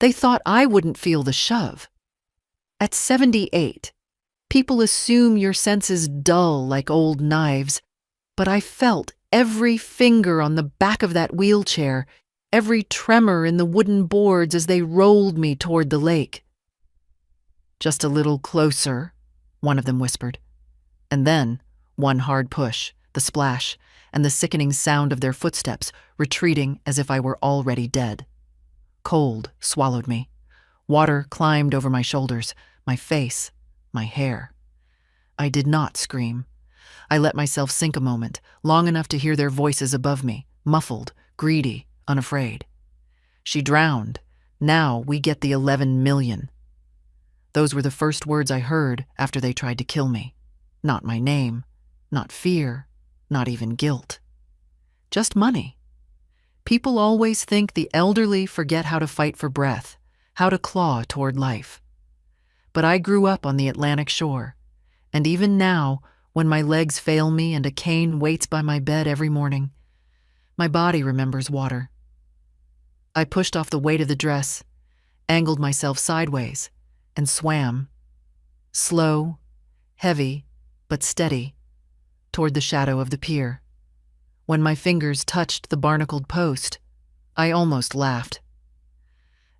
They thought I wouldn't feel the shove. At 78, people assume your senses dull like old knives, but I felt every finger on the back of that wheelchair, every tremor in the wooden boards as they rolled me toward the lake. "Just a little closer," one of them whispered. And then, one hard push, the splash, and the sickening sound of their footsteps retreating as if I were already dead. Cold swallowed me. Water climbed over my shoulders, my face, my hair. I did not scream. I let myself sink a moment, long enough to hear their voices above me, muffled, greedy, unafraid. "She drowned. Now we get the 11 million. Those were the first words I heard after they tried to kill me. Not my name, not fear, not even guilt. Just money. People always think the elderly forget how to fight for breath, how to claw toward life. But I grew up on the Atlantic shore, and even now, when my legs fail me and a cane waits by my bed every morning, my body remembers water. I pushed off the weight of the dress, angled myself sideways, and swam, slow, heavy, but steady, toward the shadow of the pier. When my fingers touched the barnacled post, I almost laughed.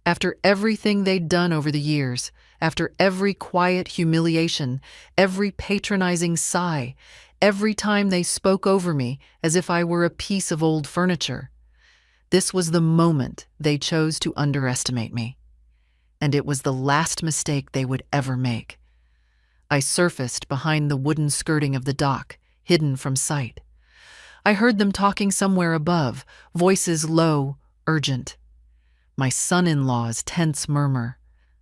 After everything they'd done over the years, after every quiet humiliation, every patronizing sigh, every time they spoke over me as if I were a piece of old furniture, this was the moment they chose to underestimate me. And it was the last mistake they would ever make. I surfaced behind the wooden skirting of the dock, hidden from sight. I heard them talking somewhere above, voices low, urgent. My son-in-law's tense murmur,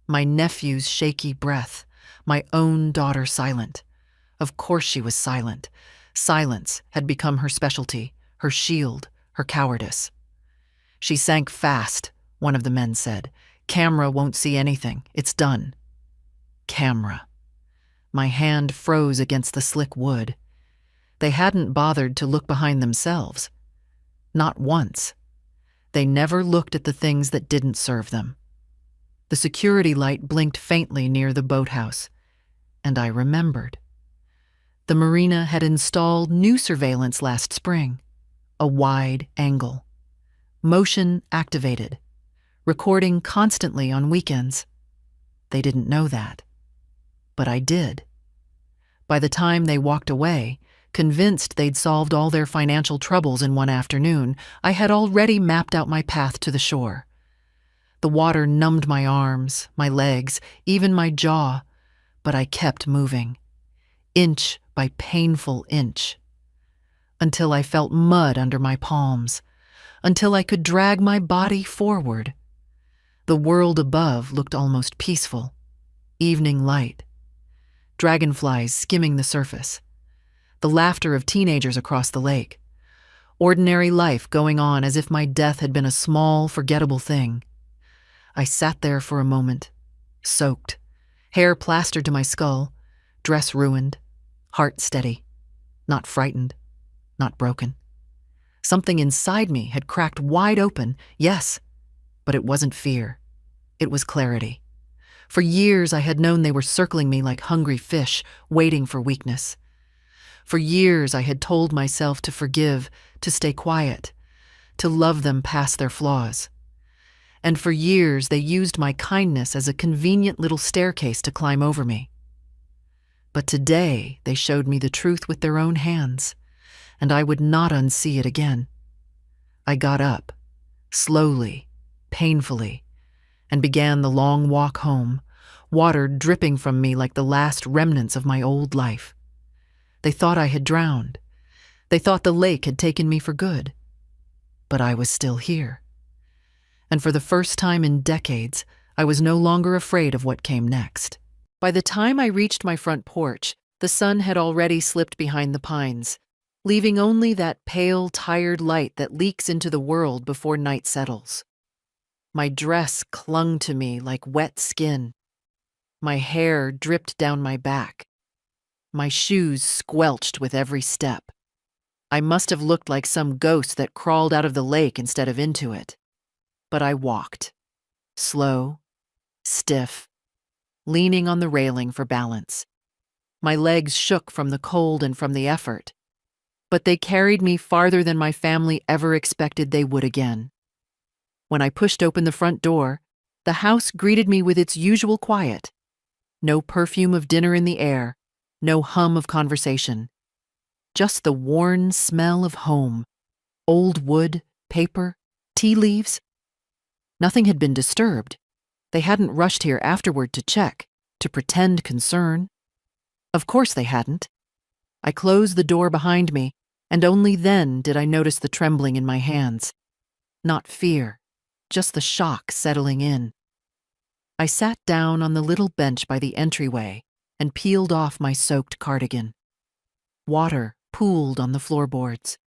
my nephew's shaky breath, my own daughter silent. Of course she was silent. Silence had become her specialty, her shield, her cowardice. "She sank fast," one of the men said. "Camera won't see anything. It's done." Camera. My hand froze against the slick wood. They hadn't bothered to look behind themselves. Not once. They never looked at the things that didn't serve them. The security light blinked faintly near the boathouse, and I remembered. The marina had installed new surveillance last spring, a wide angle. Motion activated, recording constantly on weekends. They didn't know that. But I did. By the time they walked away, convinced they'd solved all their financial troubles in one afternoon, I had already mapped out my path to the shore. The water numbed my arms, my legs, even my jaw, but I kept moving, inch by painful inch, until I felt mud under my palms, until I could drag my body forward. The world above looked almost peaceful, evening light, dragonflies skimming the surface, the laughter of teenagers across the lake, ordinary life going on as if my death had been a small, forgettable thing. I sat there for a moment, soaked, hair plastered to my skull, dress ruined, heart steady, not frightened, not broken. Something inside me had cracked wide open, yes, but it wasn't fear. It was clarity. For years I had known they were circling me like hungry fish, waiting for weakness. For years I had told myself to forgive, to stay quiet, to love them past their flaws. And for years they used my kindness as a convenient little staircase to climb over me. But today they showed me the truth with their own hands, and I would not unsee it again. I got up, slowly, painfully, and began the long walk home, water dripping from me like the last remnants of my old life. They thought I had drowned. They thought the lake had taken me for good. But I was still here. And for the first time in decades, I was no longer afraid of what came next. By the time I reached my front porch, the sun had already slipped behind the pines, leaving only that pale, tired light that leaks into the world before night settles. My dress clung to me like wet skin. My hair dripped down my back. My shoes squelched with every step. I must have looked like some ghost that crawled out of the lake instead of into it. But I walked, slow, stiff, leaning on the railing for balance. My legs shook from the cold and from the effort, but they carried me farther than my family ever expected they would again. When I pushed open the front door, the house greeted me with its usual quiet. No perfume of dinner in the air, no hum of conversation. Just the worn smell of home, old wood, paper, tea leaves. Nothing had been disturbed. They hadn't rushed here afterward to check, to pretend concern. Of course they hadn't. I closed the door behind me, and only then did I notice the trembling in my hands. Not fear, just the shock settling in. I sat down on the little bench by the entryway and peeled off my soaked cardigan. Water pooled on the floorboards.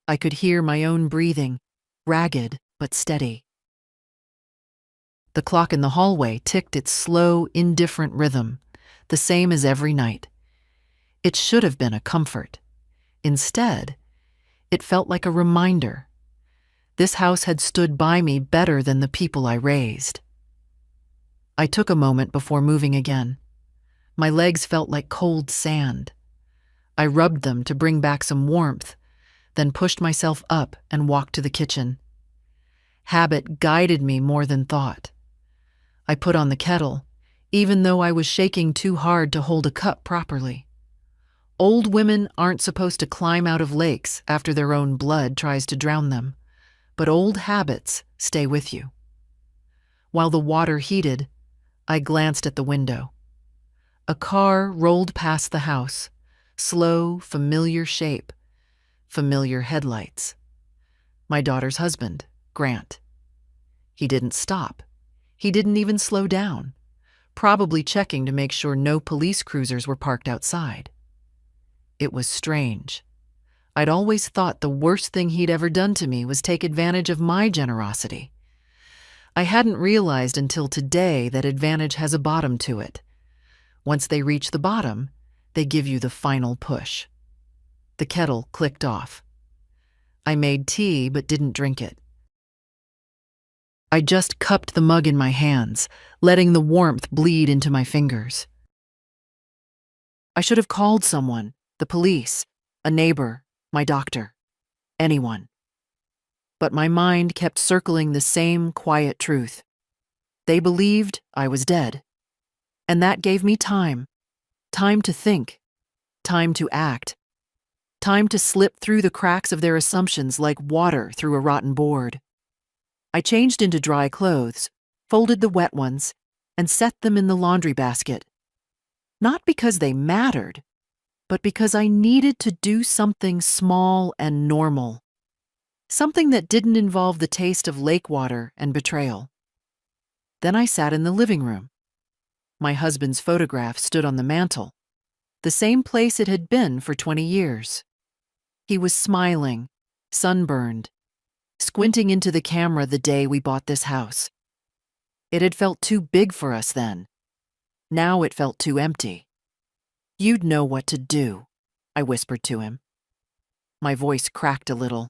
I could hear my own breathing, ragged but steady. The clock in the hallway ticked its slow, indifferent rhythm, the same as every night. It should have been a comfort. Instead, it felt like a reminder. This house had stood by me better than the people I raised. I took a moment before moving again. My legs felt like cold sand. I rubbed them to bring back some warmth, then pushed myself up and walked to the kitchen. Habit guided me more than thought. I put on the kettle, even though I was shaking too hard to hold a cup properly. Old women aren't supposed to climb out of lakes after their own blood tries to drown them, but old habits stay with you. While the water heated, I glanced at the window. A car rolled past the house, slow, familiar shape, familiar headlights. My daughter's husband, Grant. He didn't stop. He didn't even slow down, probably checking to make sure no police cruisers were parked outside. It was strange. I'd always thought the worst thing he'd ever done to me was take advantage of my generosity. I hadn't realized until today that advantage has a bottom to it. Once they reach the bottom, they give you the final push. The kettle clicked off. I made tea but didn't drink it. I just cupped the mug in my hands, letting the warmth bleed into my fingers. I should have called someone, the police, a neighbor, my doctor, anyone. But my mind kept circling the same quiet truth. They believed I was dead. And that gave me time. Time to think. Time to act. Time to slip through the cracks of their assumptions like water through a rotten board. I changed into dry clothes, folded the wet ones, and set them in the laundry basket. Not because they mattered, but because I needed to do something small and normal. Something that didn't involve the taste of lake water and betrayal. Then I sat in the living room. My husband's photograph stood on the mantel, the same place it had been for 20 years. He was smiling, sunburned, squinting into the camera the day we bought this house. It had felt too big for us then. Now it felt too empty. "You'd know what to do," I whispered to him. My voice cracked a little.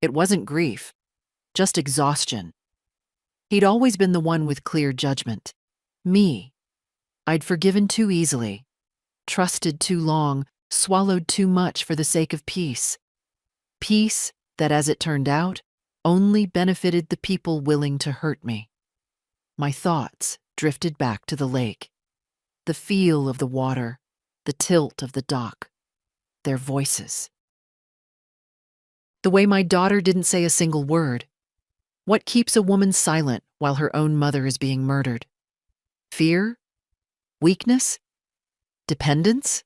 It wasn't grief, just exhaustion. He'd always been the one with clear judgment. Me. I'd forgiven too easily, trusted too long, swallowed too much for the sake of peace. Peace that, as it turned out, only benefited the people willing to hurt me. My thoughts drifted back to the lake. The feel of the water, the tilt of the dock, their voices. The way my daughter didn't say a single word. What keeps a woman silent while her own mother is being murdered? Fear? Weakness? Dependence?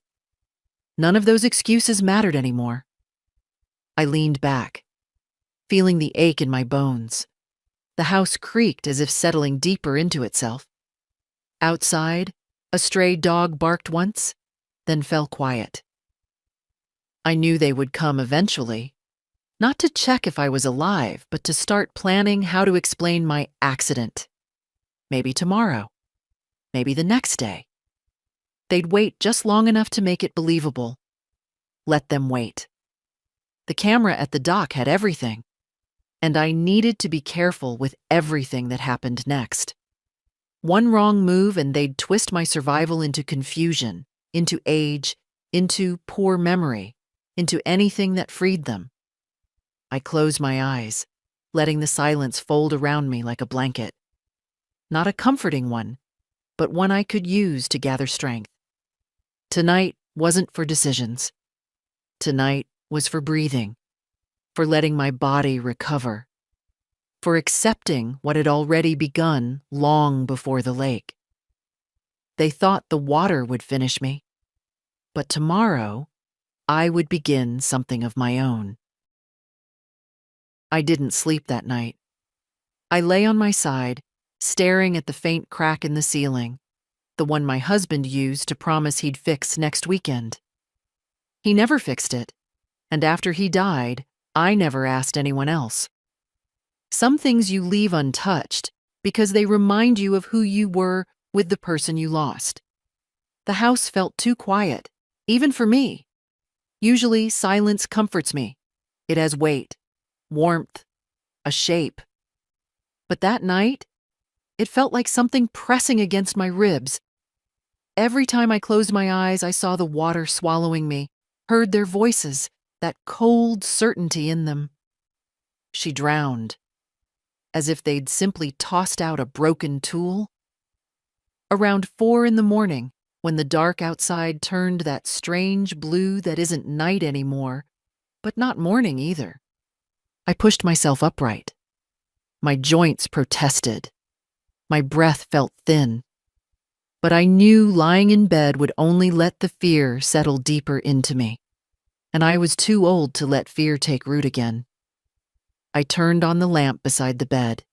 None of those excuses mattered anymore. I leaned back, feeling the ache in my bones. The house creaked as if settling deeper into itself. Outside, a stray dog barked once, then fell quiet. I knew they would come eventually, not to check if I was alive, but to start planning how to explain my accident. Maybe tomorrow. Maybe the next day. They'd wait just long enough to make it believable. Let them wait. The camera at the dock had everything. and I needed to be careful with everything that happened next. One wrong move and they'd twist my survival into confusion, into age, into poor memory, into anything that freed them. I closed my eyes, letting the silence fold around me like a blanket. Not a comforting one, but one I could use to gather strength. Tonight wasn't for decisions. Tonight was for breathing, for letting my body recover, for accepting what had already begun long before the lake. They thought the water would finish me, but tomorrow I would begin something of my own. I didn't sleep that night. I lay on my side, staring at the faint crack in the ceiling, the one my husband used to promise he'd fix next weekend. He never fixed it, and after he died, I never asked anyone else. Some things you leave untouched because they remind you of who you were with the person you lost. The house felt too quiet, even for me. Usually, silence comforts me. It has weight, warmth, a shape. But that night, it felt like something pressing against my ribs. Every time I closed my eyes, I saw the water swallowing me, heard their voices, that cold certainty in them. She drowned, as if they'd simply tossed out a broken tool. Around 4 a.m, when the dark outside turned that strange blue that isn't night anymore, but not morning either, I pushed myself upright. My joints protested. My breath felt thin. But I knew lying in bed would only let the fear settle deeper into me, and I was too old to let fear take root again. I turned on the lamp beside the bed.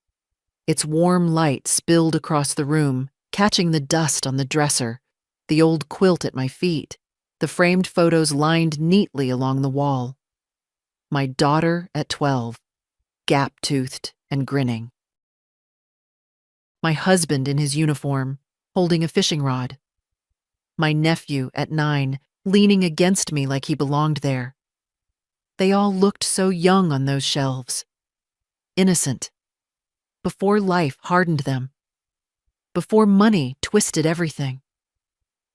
Its warm light spilled across the room, catching the dust on the dresser, the old quilt at my feet, the framed photos lined neatly along the wall. My daughter at 12, gap-toothed and grinning. My husband in his uniform, holding a fishing rod. My nephew at 9, leaning against me like he belonged there. They all looked so young on those shelves. Innocent. Before life hardened them. Before money twisted everything.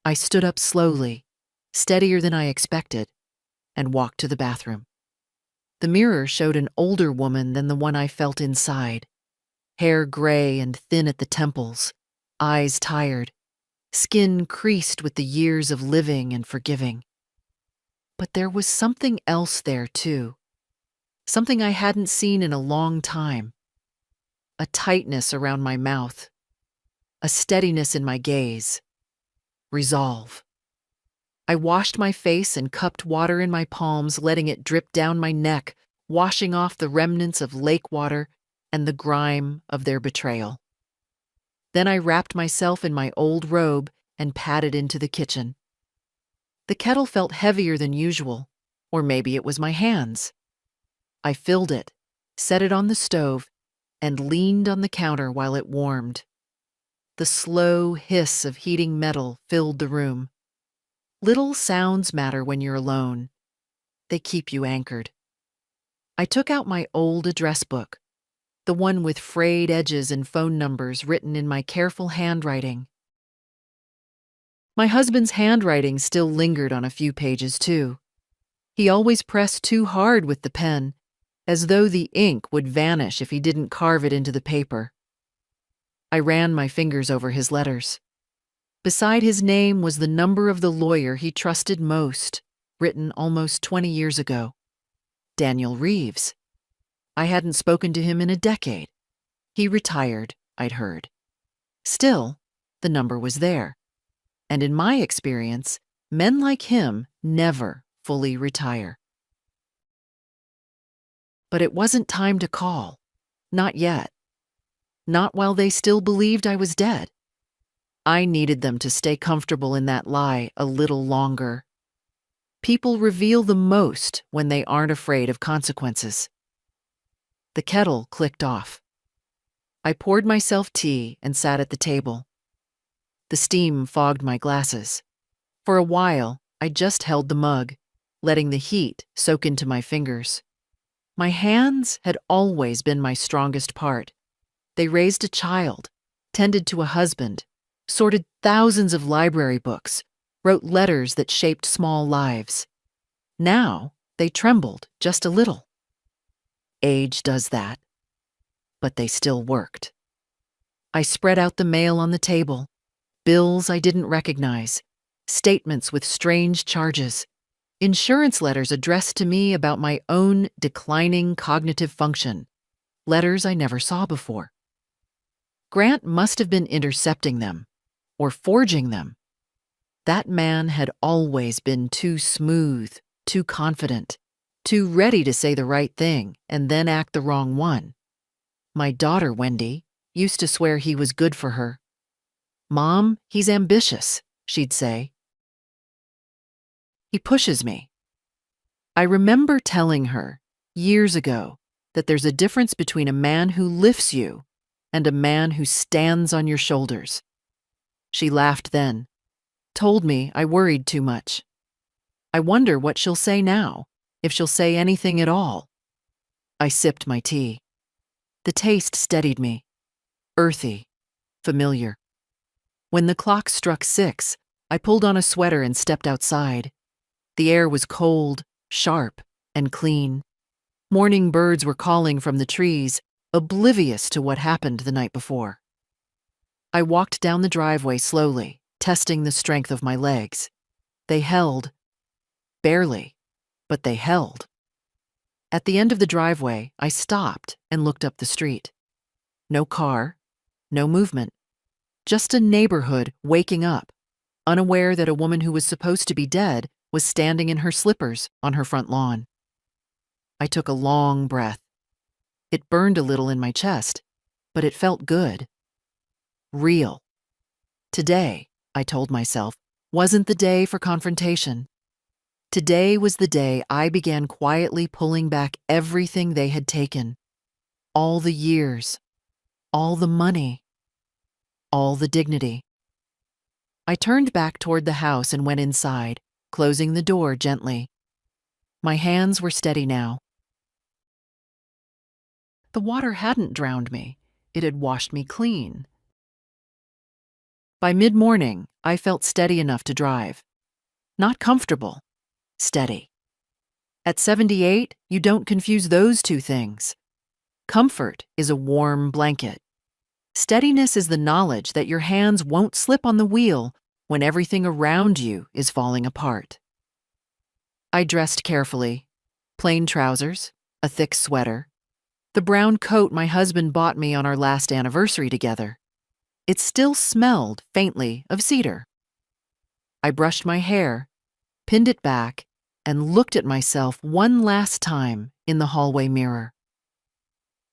I stood up slowly, steadier than I expected, and walked to the bathroom. The mirror showed an older woman than the one I felt inside. Hair gray and thin at the temples, eyes tired, skin creased with the years of living and forgiving. But there was something else there, too. Something I hadn't seen in a long time. A tightness around my mouth. A steadiness in my gaze. Resolve. I washed my face and cupped water in my palms, letting it drip down my neck, washing off the remnants of lake water and the grime of their betrayal. Then I wrapped myself in my old robe and padded into the kitchen. The kettle felt heavier than usual, or maybe it was my hands. I filled it, set it on the stove, and leaned on the counter while it warmed. The slow hiss of heating metal filled the room. Little sounds matter when you're alone. They keep you anchored. I took out my old address book, the one with frayed edges and phone numbers written in my careful handwriting. My husband's handwriting still lingered on a few pages, too. He always pressed too hard with the pen, as though the ink would vanish if he didn't carve it into the paper. I ran my fingers over his letters. Beside his name was the number of the lawyer he trusted most, written almost 20 years ago. Daniel Reeves. I hadn't spoken to him in a decade. He retired, I'd heard. Still, the number was there. And in my experience, men like him never fully retire. But it wasn't time to call. Not yet. Not while they still believed I was dead. I needed them to stay comfortable in that lie a little longer. People reveal the most when they aren't afraid of consequences. The kettle clicked off. I poured myself tea and sat at the table. The steam fogged my glasses. For a while, I just held the mug, letting the heat soak into my fingers. My hands had always been my strongest part. They raised a child, tended to a husband, sorted thousands of library books, wrote letters that shaped small lives. Now, they trembled just a little. Age does that. But they still worked. I spread out the mail on the table, bills I didn't recognize, statements with strange charges, insurance letters addressed to me about my own declining cognitive function, letters I never saw before. Grant must have been intercepting them, or forging them. That man had always been too smooth, too confident, too ready to say the right thing and then act the wrong one. My daughter, Wendy, used to swear he was good for her. "Mom, he's ambitious," she'd say. "He pushes me." I remember telling her, years ago, that there's a difference between a man who lifts you and a man who stands on your shoulders. She laughed then, told me I worried too much. I wonder what she'll say now, if she'll say anything at all. I sipped my tea. The taste steadied me. Earthy, familiar. When the clock struck 6, I pulled on a sweater and stepped outside. The air was cold, sharp, and clean. Morning birds were calling from the trees, oblivious to what happened the night before. I walked down the driveway slowly, testing the strength of my legs. They held. Barely, but they held. At the end of the driveway, I stopped and looked up the street. No car, no movement. Just a neighborhood waking up, unaware that a woman who was supposed to be dead was standing in her slippers on her front lawn. I took a long breath. It burned a little in my chest, but it felt good. Real. Today, I told myself, wasn't the day for confrontation. Today was the day I began quietly pulling back everything they had taken. All the years, all the money, all the dignity. I turned back toward the house and went inside, closing the door gently. My hands were steady now. The water hadn't drowned me. It had washed me clean. By mid-morning, I felt steady enough to drive. Not comfortable, steady. At 78, you don't confuse those two things. Comfort is a warm blanket. Steadiness is the knowledge that your hands won't slip on the wheel when everything around you is falling apart. I dressed carefully. Plain trousers, a thick sweater, the brown coat my husband bought me on our last anniversary together. It still smelled faintly of cedar. I brushed my hair, pinned it back, and looked at myself one last time in the hallway mirror.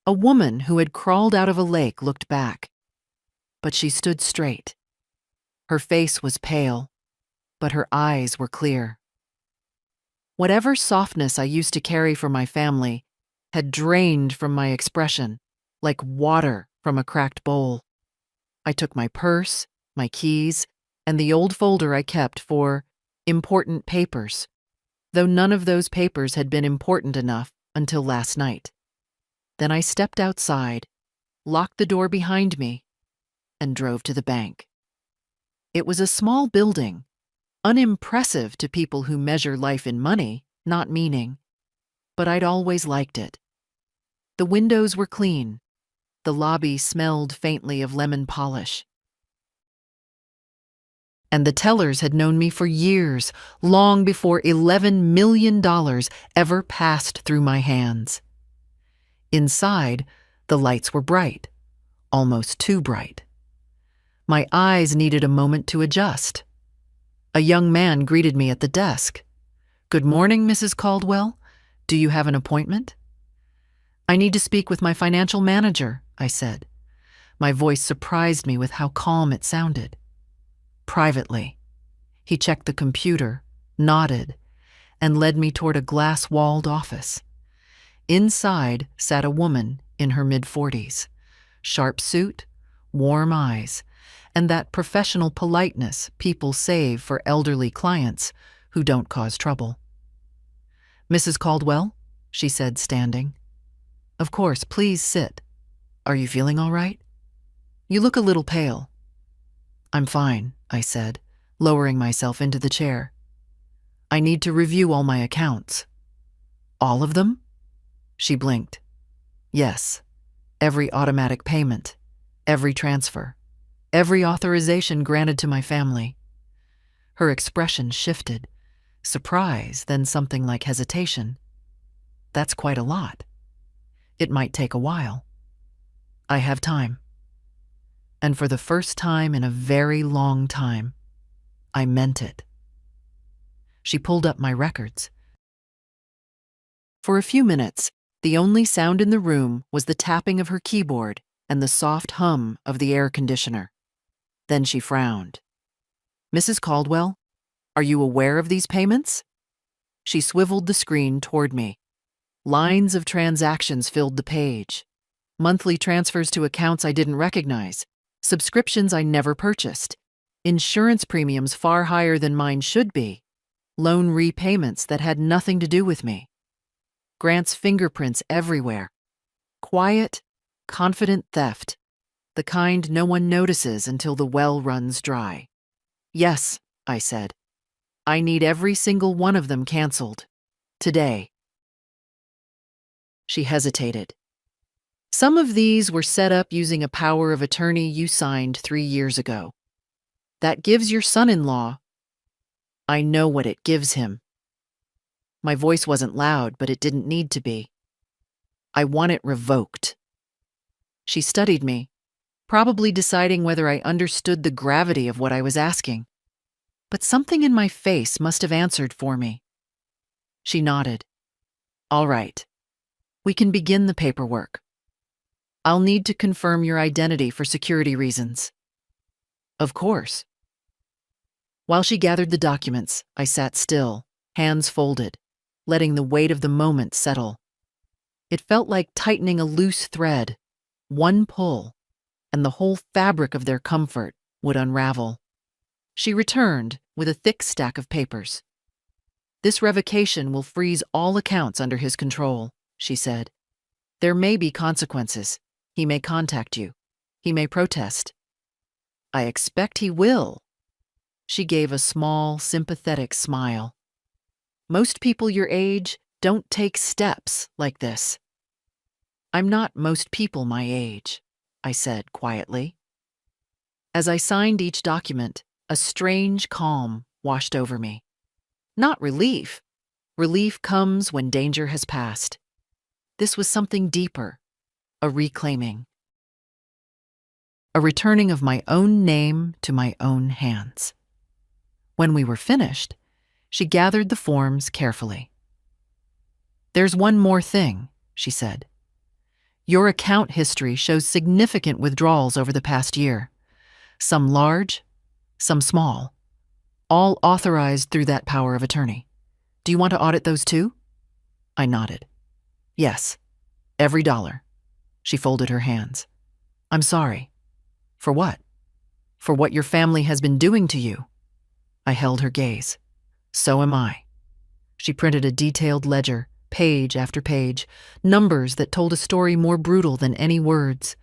A woman who had crawled out of a lake looked back, but she stood straight. Her face was pale, but her eyes were clear. Whatever softness I used to carry for my family had drained from my expression, like water from a cracked bowl. I took my purse, my keys, and the old folder I kept for important papers, though none of those papers had been important enough until last night. Then I stepped outside, locked the door behind me, and drove to the bank. It was a small building, unimpressive to people who measure life in money, not meaning, but I'd always liked it. The windows were clean. The lobby smelled faintly of lemon polish. And the tellers had known me for years, long before $11 million ever passed through my hands. Inside, the lights were bright, almost too bright. My eyes needed a moment to adjust. A young man greeted me at the desk. "Good morning, Mrs. Caldwell. Do you have an appointment?" "I need to speak with my financial manager," I said. My voice surprised me with how calm it sounded. "Privately." He checked the computer, nodded, and led me toward a glass-walled office. Inside sat a woman in her mid-40s, sharp suit, warm eyes, and that professional politeness people save for elderly clients who don't cause trouble. "Mrs. Caldwell?" she said, standing. Of course, please sit. Are you feeling all right? You look a little pale. I'm fine, I said, lowering myself into the chair. I need to review all my accounts. All of them? She blinked. Yes, every automatic payment, every transfer, every authorization granted to my family. Her expression shifted, surprise, then something like hesitation. That's quite a lot. It might take a while. I have time. And for the first time in a very long time, I meant it. She pulled up my records. For a few minutes, the only sound in the room was the tapping of her keyboard and the soft hum of the air conditioner. Then she frowned. Mrs. Caldwell, are you aware of these payments? She swiveled the screen toward me. Lines of transactions filled the page. Monthly transfers to accounts I didn't recognize. Subscriptions I never purchased. Insurance premiums far higher than mine should be. Loan repayments that had nothing to do with me. Grant's fingerprints everywhere. Quiet, confident theft. The kind no one notices until the well runs dry. Yes, I said. I need every single one of them canceled. Today. She hesitated. Some of these were set up using a power of attorney you signed 3 years ago. That gives your son-in-law. I know what it gives him. My voice wasn't loud, but it didn't need to be. I want it revoked. She studied me, probably deciding whether I understood the gravity of what I was asking. But something in my face must have answered for me. She nodded. All right. We can begin the paperwork. I'll need to confirm your identity for security reasons. Of course. While she gathered the documents, I sat still, hands folded, letting the weight of the moment settle. It felt like tightening a loose thread. One pull, and the whole fabric of their comfort would unravel. She returned with a thick stack of papers. This revocation will freeze all accounts under his control, she said. There may be consequences. He may contact you. He may protest. I expect he will. She gave a small, sympathetic smile. Most people your age don't take steps like this. I'm not most people my age, I said quietly. As I signed each document, a strange calm washed over me. Not relief. Relief comes when danger has passed. This was something deeper, a reclaiming. A returning of my own name to my own hands. When we were finished, she gathered the forms carefully. There's one more thing, she said. Your account history shows significant withdrawals over the past year. Some large, some small. All authorized through that power of attorney. Do you want to audit those too? I nodded. Yes, every dollar. She folded her hands. I'm sorry. For what? For what your family has been doing to you. I held her gaze. So am I. She printed a detailed ledger, page after page, numbers that told a story more brutal than any words.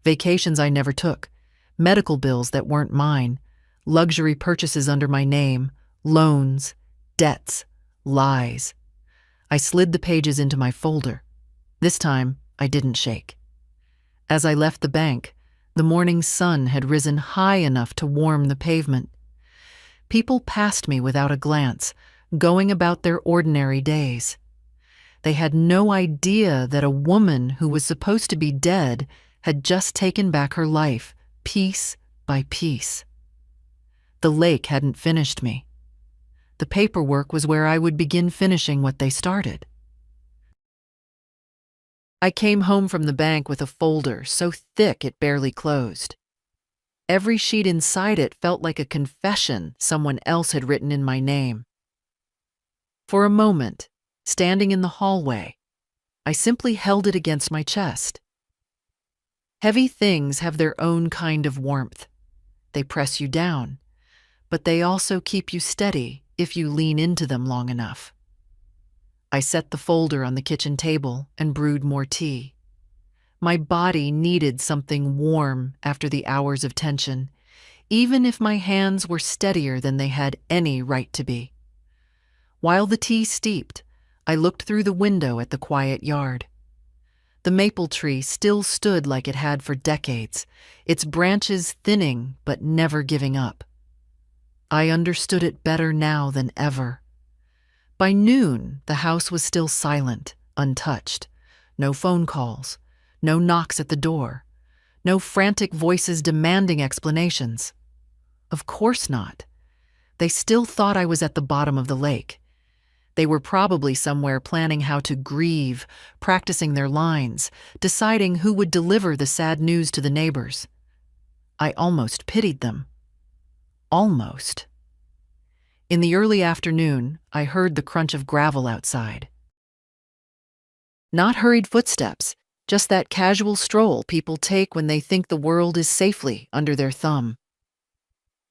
Vacations I never took, medical bills that weren't mine, luxury purchases under my name, loans, debts, lies. I slid the pages into my folder. This time, I didn't shake. As I left the bank, the morning sun had risen high enough to warm the pavement. People passed me without a glance, going about their ordinary days. They had no idea that a woman who was supposed to be dead had just taken back her life, piece by piece. The lake hadn't finished me. The paperwork was where I would begin finishing what they started. I came home from the bank with a folder so thick it barely closed. Every sheet inside it felt like a confession someone else had written in my name. For a moment, standing in the hallway, I simply held it against my chest. Heavy things have their own kind of warmth. They press you down, but they also keep you steady if you lean into them long enough. I set the folder on the kitchen table and brewed more tea. My body needed something warm after the hours of tension, even if my hands were steadier than they had any right to be. While the tea steeped, I looked through the window at the quiet yard. The maple tree still stood like it had for decades, its branches thinning but never giving up. I understood it better now than ever. By noon, the house was still silent, untouched. No phone calls, no knocks at the door, no frantic voices demanding explanations. Of course not. They still thought I was at the bottom of the lake. They were probably somewhere planning how to grieve, practicing their lines, deciding who would deliver the sad news to the neighbors. I almost pitied them. Almost. In the early afternoon, I heard the crunch of gravel outside. Not hurried footsteps, just that casual stroll people take when they think the world is safely under their thumb.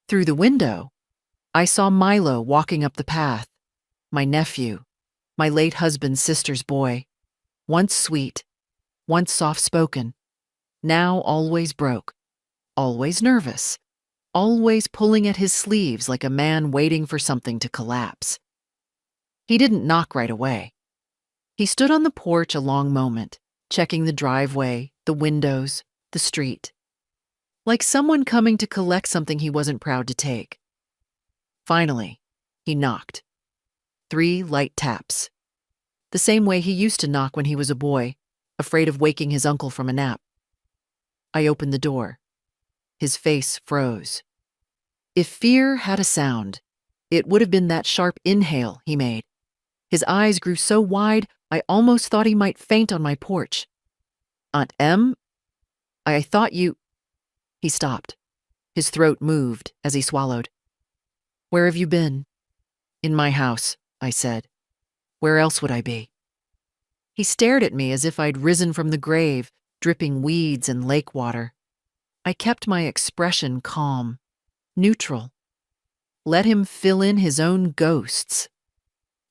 Through the window, I saw Milo walking up the path. My nephew, my late husband's sister's boy, once sweet, once soft-spoken, now always broke, always nervous, always pulling at his sleeves like a man waiting for something to collapse. He didn't knock right away. He stood on the porch a long moment, checking the driveway, the windows, the street, like someone coming to collect something he wasn't proud to take. Finally, he knocked. 3 light taps. The same way he used to knock when he was a boy, afraid of waking his uncle from a nap. I opened the door. His face froze. If fear had a sound, it would have been that sharp inhale he made. His eyes grew so wide, I almost thought he might faint on my porch. "Aunt Em? I thought you—" He stopped. His throat moved as he swallowed. "Where have you been?" "In my house," I said. "Where else would I be?" He stared at me as if I'd risen from the grave, dripping weeds and lake water. I kept my expression calm, neutral. Let him fill in his own ghosts.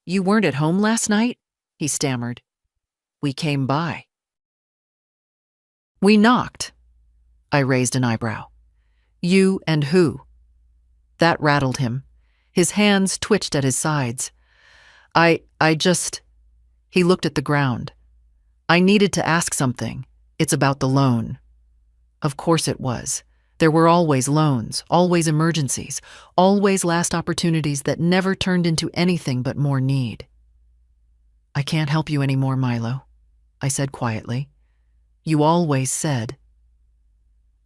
"You weren't at home last night?" he stammered. "We came by." "We knocked." I raised an eyebrow. "You and who?" That rattled him. His hands twitched at his sides. I just... He looked at the ground. "I needed to ask something. It's about the loan." Of course it was. There were always loans, always emergencies, always last opportunities that never turned into anything but more need. "I can't help you anymore, Milo," I said quietly. "You always said..."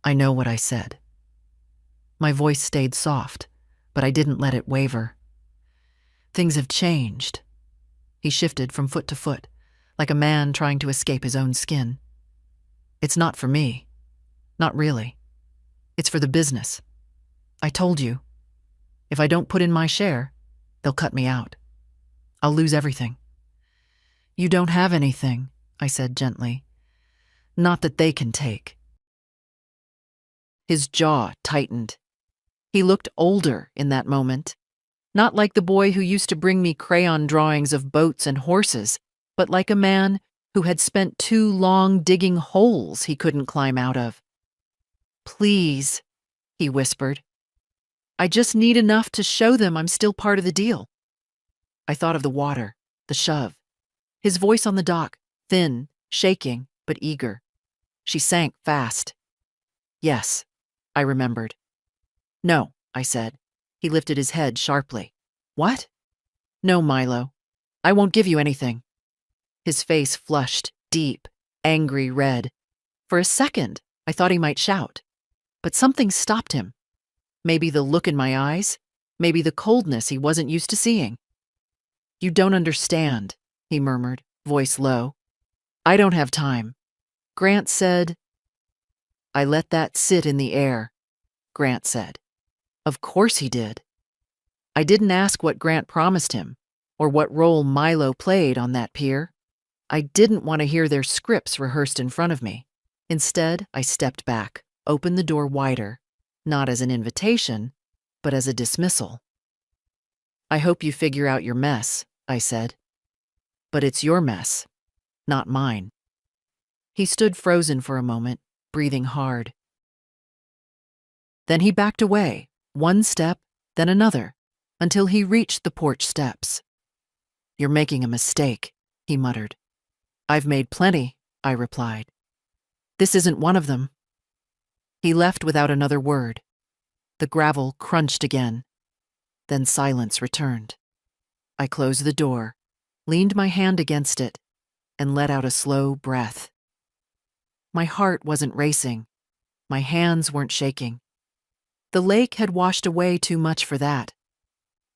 I know what I said. My voice stayed soft, but I didn't let it waver. "Things have changed." He shifted from foot to foot, like a man trying to escape his own skin. "It's not for me. Not really. It's for the business. I told you. If I don't put in my share, they'll cut me out. I'll lose everything." "You don't have anything," I said gently. "Not that they can take." His jaw tightened. He looked older in that moment. Not like the boy who used to bring me crayon drawings of boats and horses, but like a man who had spent too long digging holes he couldn't climb out of. "Please," he whispered. "I just need enough to show them I'm still part of the deal." I thought of the water, the shove. His voice on the dock, thin, shaking, but eager. She sank fast. "Yes," I remembered. "No," I said. He lifted his head sharply. "What?" "No, Milo. I won't give you anything." His face flushed, deep, angry red. For a second, I thought he might shout. But something stopped him. Maybe the look in my eyes, maybe the coldness he wasn't used to seeing. "You don't understand," he murmured, voice low. "I don't have time. Grant said..." I let that sit in the air. Grant said. Of course he did. I didn't ask what Grant promised him, or what role Milo played on that pier. I didn't want to hear their scripts rehearsed in front of me. Instead, I stepped back, opened the door wider, not as an invitation, but as a dismissal. "I hope you figure out your mess," I said. But it's your mess, not mine. He stood frozen for a moment, breathing hard. Then he backed away, one step, then another, until he reached the porch steps. "You're making a mistake," he muttered. "I've made plenty," I replied. "This isn't one of them." He left without another word. The gravel crunched again. Then silence returned. I closed the door, leaned my hand against it, and let out a slow breath. My heart wasn't racing. My hands weren't shaking. The lake had washed away too much for that.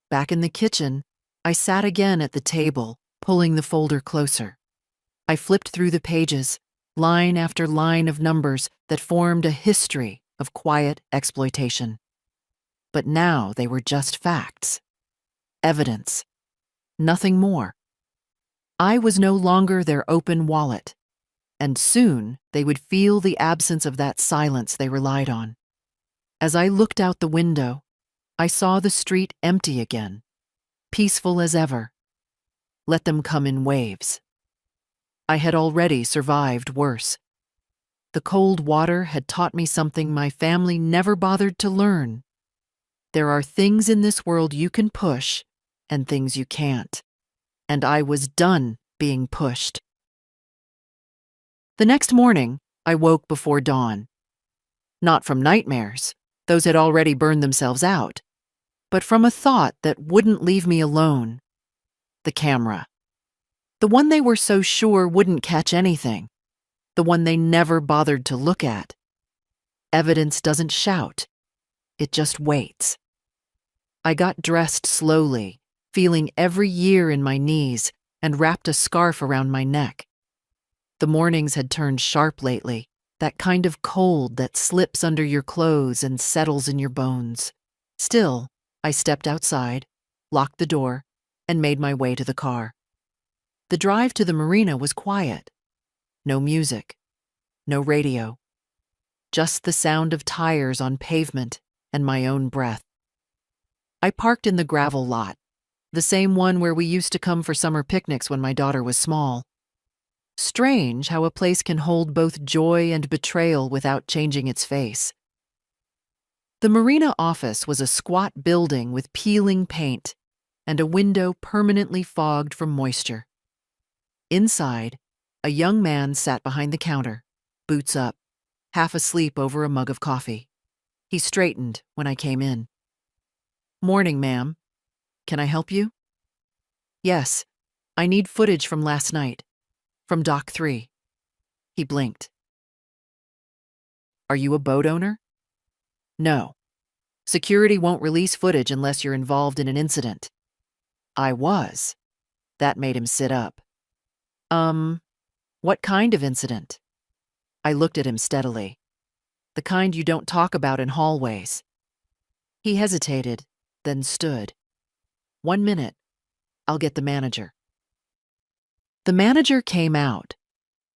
Back in the kitchen, I sat again at the table, pulling the folder closer. I flipped through the pages, line after line of numbers that formed a history of quiet exploitation. But now they were just facts. Evidence. Nothing more. I was no longer their open wallet, and soon they would feel the absence of that silence they relied on. As I looked out the window, I saw the street empty again, peaceful as ever. Let them come in waves. I had already survived worse. The cold water had taught me something my family never bothered to learn. There are things in this world you can push and things you can't. And I was done being pushed. The next morning, I woke before dawn. Not from nightmares, those had already burned themselves out, but from a thought that wouldn't leave me alone. The camera. The one they were so sure wouldn't catch anything. The one they never bothered to look at. Evidence doesn't shout. It just waits. I got dressed slowly, feeling every year in my knees, and wrapped a scarf around my neck. The mornings had turned sharp lately, that kind of cold that slips under your clothes and settles in your bones. Still, I stepped outside, locked the door, and made my way to the car. The drive to the marina was quiet. No music, no radio. Just the sound of tires on pavement and my own breath. I parked in the gravel lot, the same one where we used to come for summer picnics when my daughter was small. Strange how a place can hold both joy and betrayal without changing its face. The marina office was a squat building with peeling paint and a window permanently fogged from moisture. Inside, a young man sat behind the counter, boots up, half asleep over a mug of coffee. He straightened when I came in. "Morning, ma'am. Can I help you?" "Yes, I need footage from last night. From Dock 3. He blinked. "Are you a boat owner?" "No. Security won't release footage unless you're involved in an incident." I was. That made him sit up. What kind of incident?" I looked at him steadily. "The kind you don't talk about in hallways." He hesitated, then stood. "1 minute. I'll get the manager." The manager came out,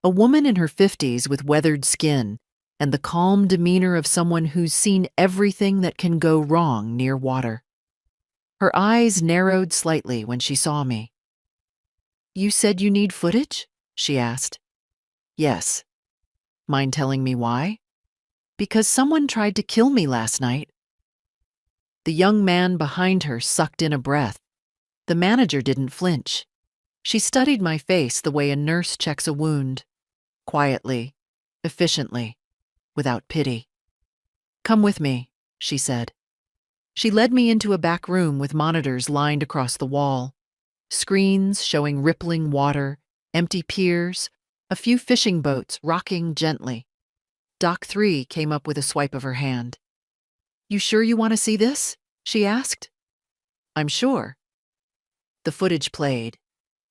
a woman in her 50s with weathered skin and the calm demeanor of someone who's seen everything that can go wrong near water. Her eyes narrowed slightly when she saw me. "You said you need footage?" she asked. "Yes." "Mind telling me why?" "Because someone tried to kill me last night." The young man behind her sucked in a breath. The manager didn't flinch. She studied my face the way a nurse checks a wound. Quietly, efficiently, without pity. "Come with me," she said. She led me into a back room with monitors lined across the wall. Screens showing rippling water, empty piers, a few fishing boats rocking gently. Dock 3 came up with a swipe of her hand. "You sure you want to see this?" she asked. "I'm sure." The footage played.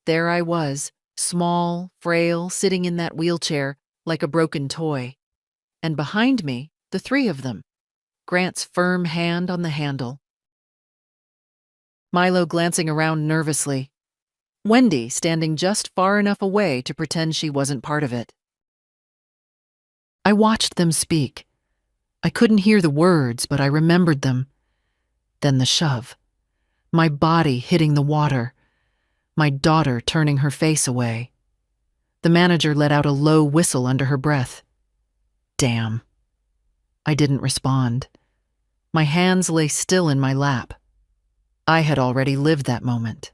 There I was, small, frail, sitting in that wheelchair like a broken toy. And behind me, the 3 of them, Grant's firm hand on the handle. Milo glancing around nervously. Wendy standing just far enough away to pretend she wasn't part of it. I watched them speak. I couldn't hear the words, but I remembered them. Then the shove. My body hitting the water. my daughter turning her face away. The manager let out a low whistle under her breath. Damn. I didn't respond. My hands lay still in my lap. I had already lived that moment.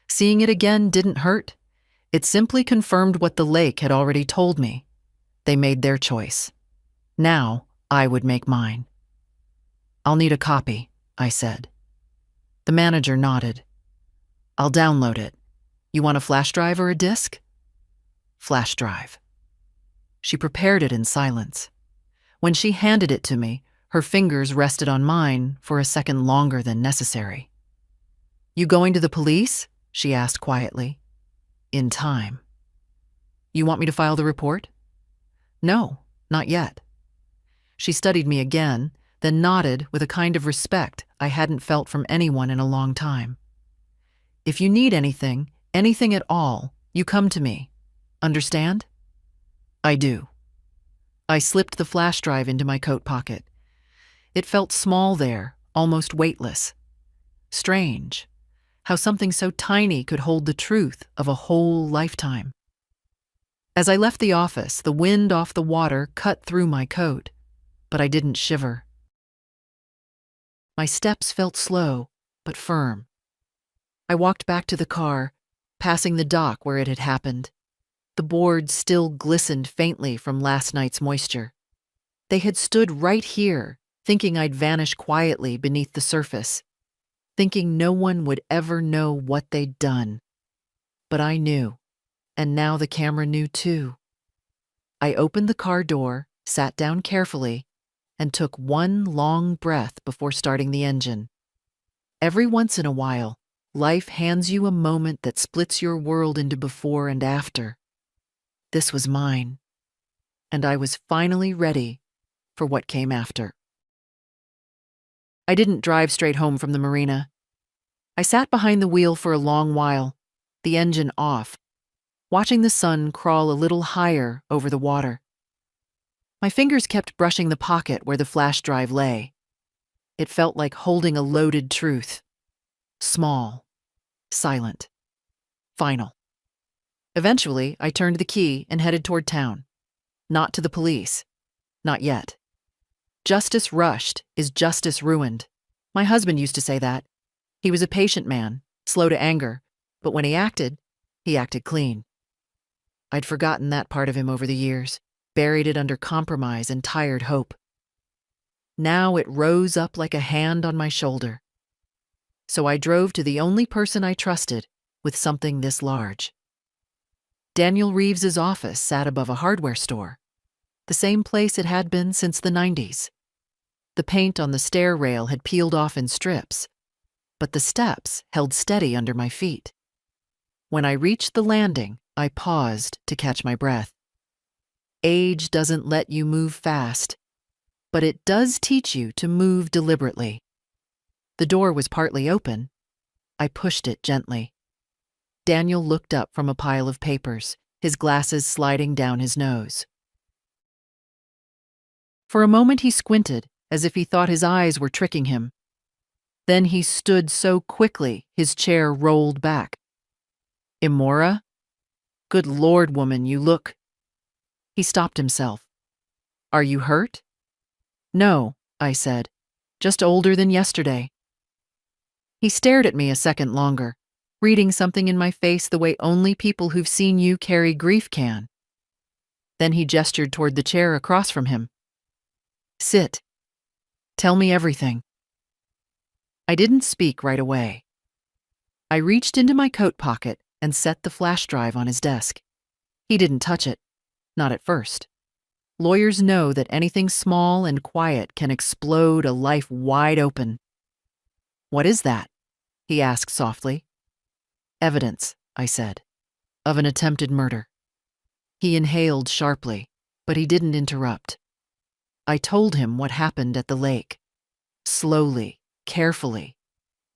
Seeing it again didn't hurt. It simply confirmed what the lake had already told me. They made their choice. Now, I would make mine. I'll need a copy, I said. The manager nodded. I'll download it. You want a flash drive or a disk? Flash drive. She prepared it in silence. When she handed it to me, her fingers rested on mine for a second longer than necessary. You going to the police? She asked quietly. In time. You want me to file the report? No, not yet. She studied me again, then nodded with a kind of respect I hadn't felt from anyone in a long time. If you need anything at all, you come to me. Understand? I do. I slipped the flash drive into my coat pocket. It felt small there, almost weightless. Strange, how something so tiny could hold the truth of a whole lifetime. As I left the office, the wind off the water cut through my coat, but I didn't shiver. My steps felt slow, but firm. I walked back to the car, passing the dock where it had happened. The boards still glistened faintly from last night's moisture. They had stood right here, thinking I'd vanish quietly beneath the surface, thinking no one would ever know what they'd done. But I knew, and now the camera knew too. I opened the car door, sat down carefully, and took one long breath before starting the engine. Every once in a while, life hands you a moment that splits your world into before and after. This was mine, and I was finally ready for what came after. I didn't drive straight home from the marina. I sat behind the wheel for a long while, the engine off, watching the sun crawl a little higher over the water. My fingers kept brushing the pocket where the flash drive lay. It felt like holding a loaded truth. Small, silent, final. Eventually, I turned the key and headed toward town. Not to the police. Not yet. Justice rushed is justice ruined. My husband used to say that. He was a patient man, slow to anger, but when he acted clean. I'd forgotten that part of him over the years, buried it under compromise and tired hope. Now it rose up like a hand on my shoulder. So I drove to the only person I trusted with something this large. Daniel Reeves's office sat above a hardware store, the same place it had been since the 90s. The paint on the stair rail had peeled off in strips, but the steps held steady under my feet. When I reached the landing, I paused to catch my breath. Age doesn't let you move fast, but it does teach you to move deliberately. The door was partly open. I pushed it gently. Daniel looked up from a pile of papers, his glasses sliding down his nose. For a moment he squinted, as if he thought his eyes were tricking him. Then he stood so quickly his chair rolled back. Imora? Good Lord, woman, you look... He stopped himself. Are you hurt? No, I said. Just older than yesterday. He stared at me a second longer, reading something in my face the way only people who've seen you carry grief can. Then he gestured toward the chair across from him. Sit. Tell me everything. I didn't speak right away. I reached into my coat pocket and set the flash drive on his desk. He didn't touch it, not at first. Lawyers know that anything small and quiet can explode a life wide open. What is that? He asked softly. Evidence, I said, of an attempted murder. He inhaled sharply, but he didn't interrupt. I told him what happened at the lake. Slowly, carefully,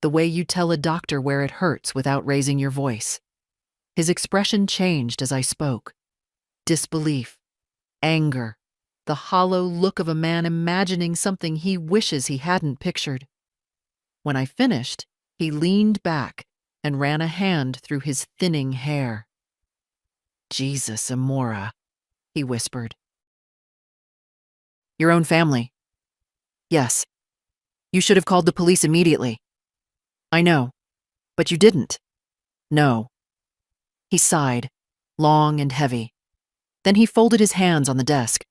the way you tell a doctor where it hurts without raising your voice. His expression changed as I spoke. Disbelief, anger, the hollow look of a man imagining something he wishes he hadn't pictured. When I finished, he leaned back and ran a hand through his thinning hair. "Jesus, Amora," he whispered. "Your own family." "Yes. You should have called the police immediately." "I know, but you didn't." "No." He sighed, long and heavy. Then he folded his hands on the desk.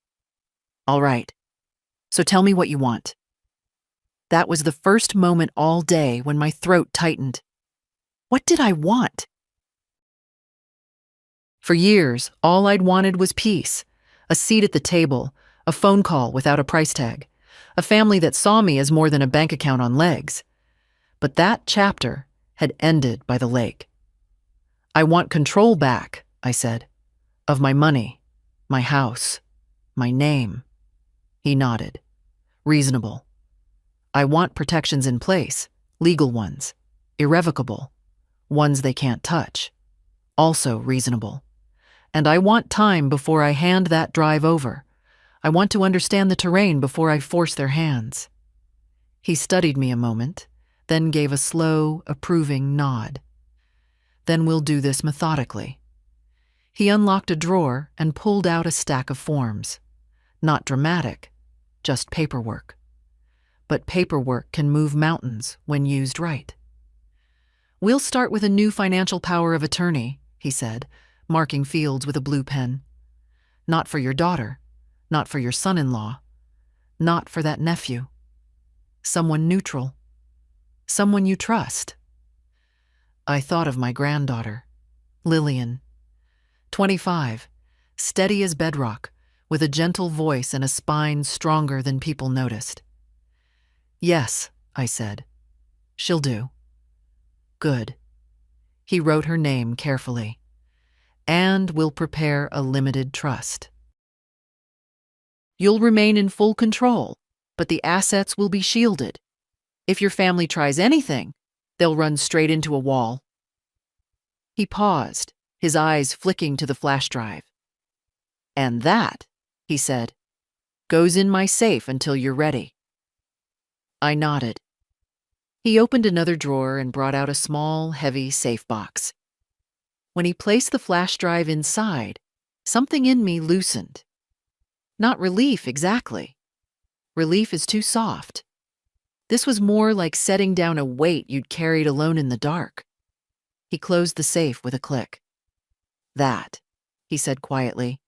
"All right. So tell me what you want." That was the first moment all day when my throat tightened. What did I want? For years, all I'd wanted was peace, a seat at the table, a phone call without a price tag, a family that saw me as more than a bank account on legs. But that chapter had ended by the lake. "I want control back," I said, "of my money, my house, my name." He nodded. "Reasonable. I want protections in place, legal ones, irrevocable, ones they can't touch. Also reasonable. And I want time before I hand that drive over. I want to understand the terrain before I force their hands." He studied me a moment, then gave a slow, approving nod. "Then we'll do this methodically." He unlocked a drawer and pulled out a stack of forms. Not dramatic, just paperwork. But paperwork can move mountains when used right. "We'll start with a new financial power of attorney," he said, marking fields with a blue pen. "Not for your daughter, not for your son-in-law, not for that nephew. Someone neutral. Someone you trust." I thought of my granddaughter, Lillian, 25, steady as bedrock, with a gentle voice and a spine stronger than people noticed. "Yes," I said. "She'll do." "Good." He wrote her name carefully. "And we'll prepare a limited trust. You'll remain in full control, but the assets will be shielded. If your family tries anything, they'll run straight into a wall." He paused, his eyes flicking to the flash drive. "And that," he said, "goes in my safe until you're ready." I nodded. He opened another drawer and brought out a small, heavy safe box. When he placed the flash drive inside, something in me loosened. Not relief exactly. Relief is too soft. This was more like setting down a weight you'd carried alone in the dark. He closed the safe with a click. "That," he said quietly,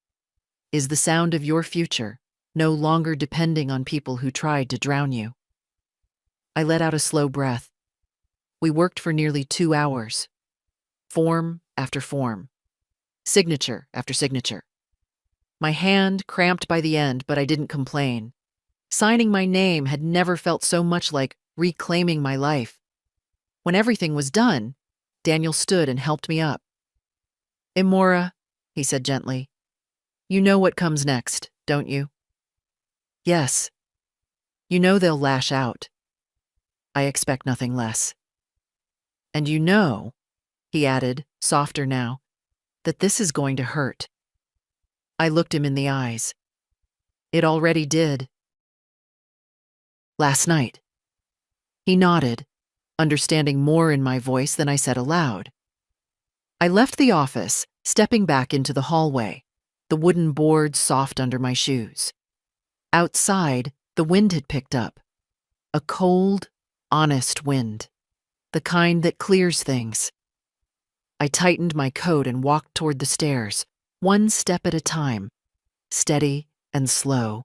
"is the sound of your future, no longer depending on people who tried to drown you." I let out a slow breath. We worked for nearly 2 hours. Form after form. Signature after signature. My hand cramped by the end, but I didn't complain. Signing my name had never felt so much like reclaiming my life. When everything was done, Daniel stood and helped me up. "Amora," he said gently, "you know what comes next, don't you?" "Yes." "You know they'll lash out. I expect nothing less. And you know," he added, softer now, "that this is going to hurt." I looked him in the eyes. "It already did." "Last night." He nodded, understanding more in my voice than I said aloud. I left the office, stepping back into the hallway, the wooden boards soft under my shoes. Outside, the wind had picked up. A cold, honest wind. The kind that clears things. I tightened my coat and walked toward the stairs, one step at a time, steady and slow,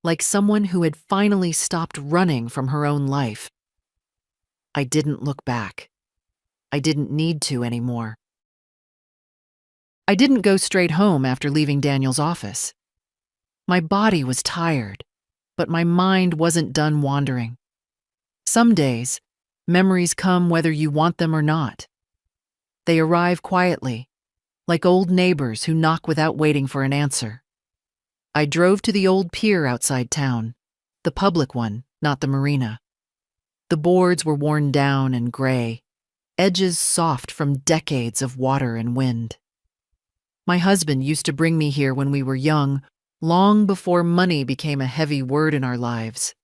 like someone who had finally stopped running from her own life. I didn't look back. I didn't need to anymore. I didn't go straight home after leaving Daniel's office. My body was tired, but my mind wasn't done wandering. Some days, memories come whether you want them or not. They arrive quietly, like old neighbors who knock without waiting for an answer. I drove to the old pier outside town, the public one, not the marina. The boards were worn down and gray, edges soft from decades of water and wind. My husband used to bring me here when we were young, long before money became a heavy word in our lives.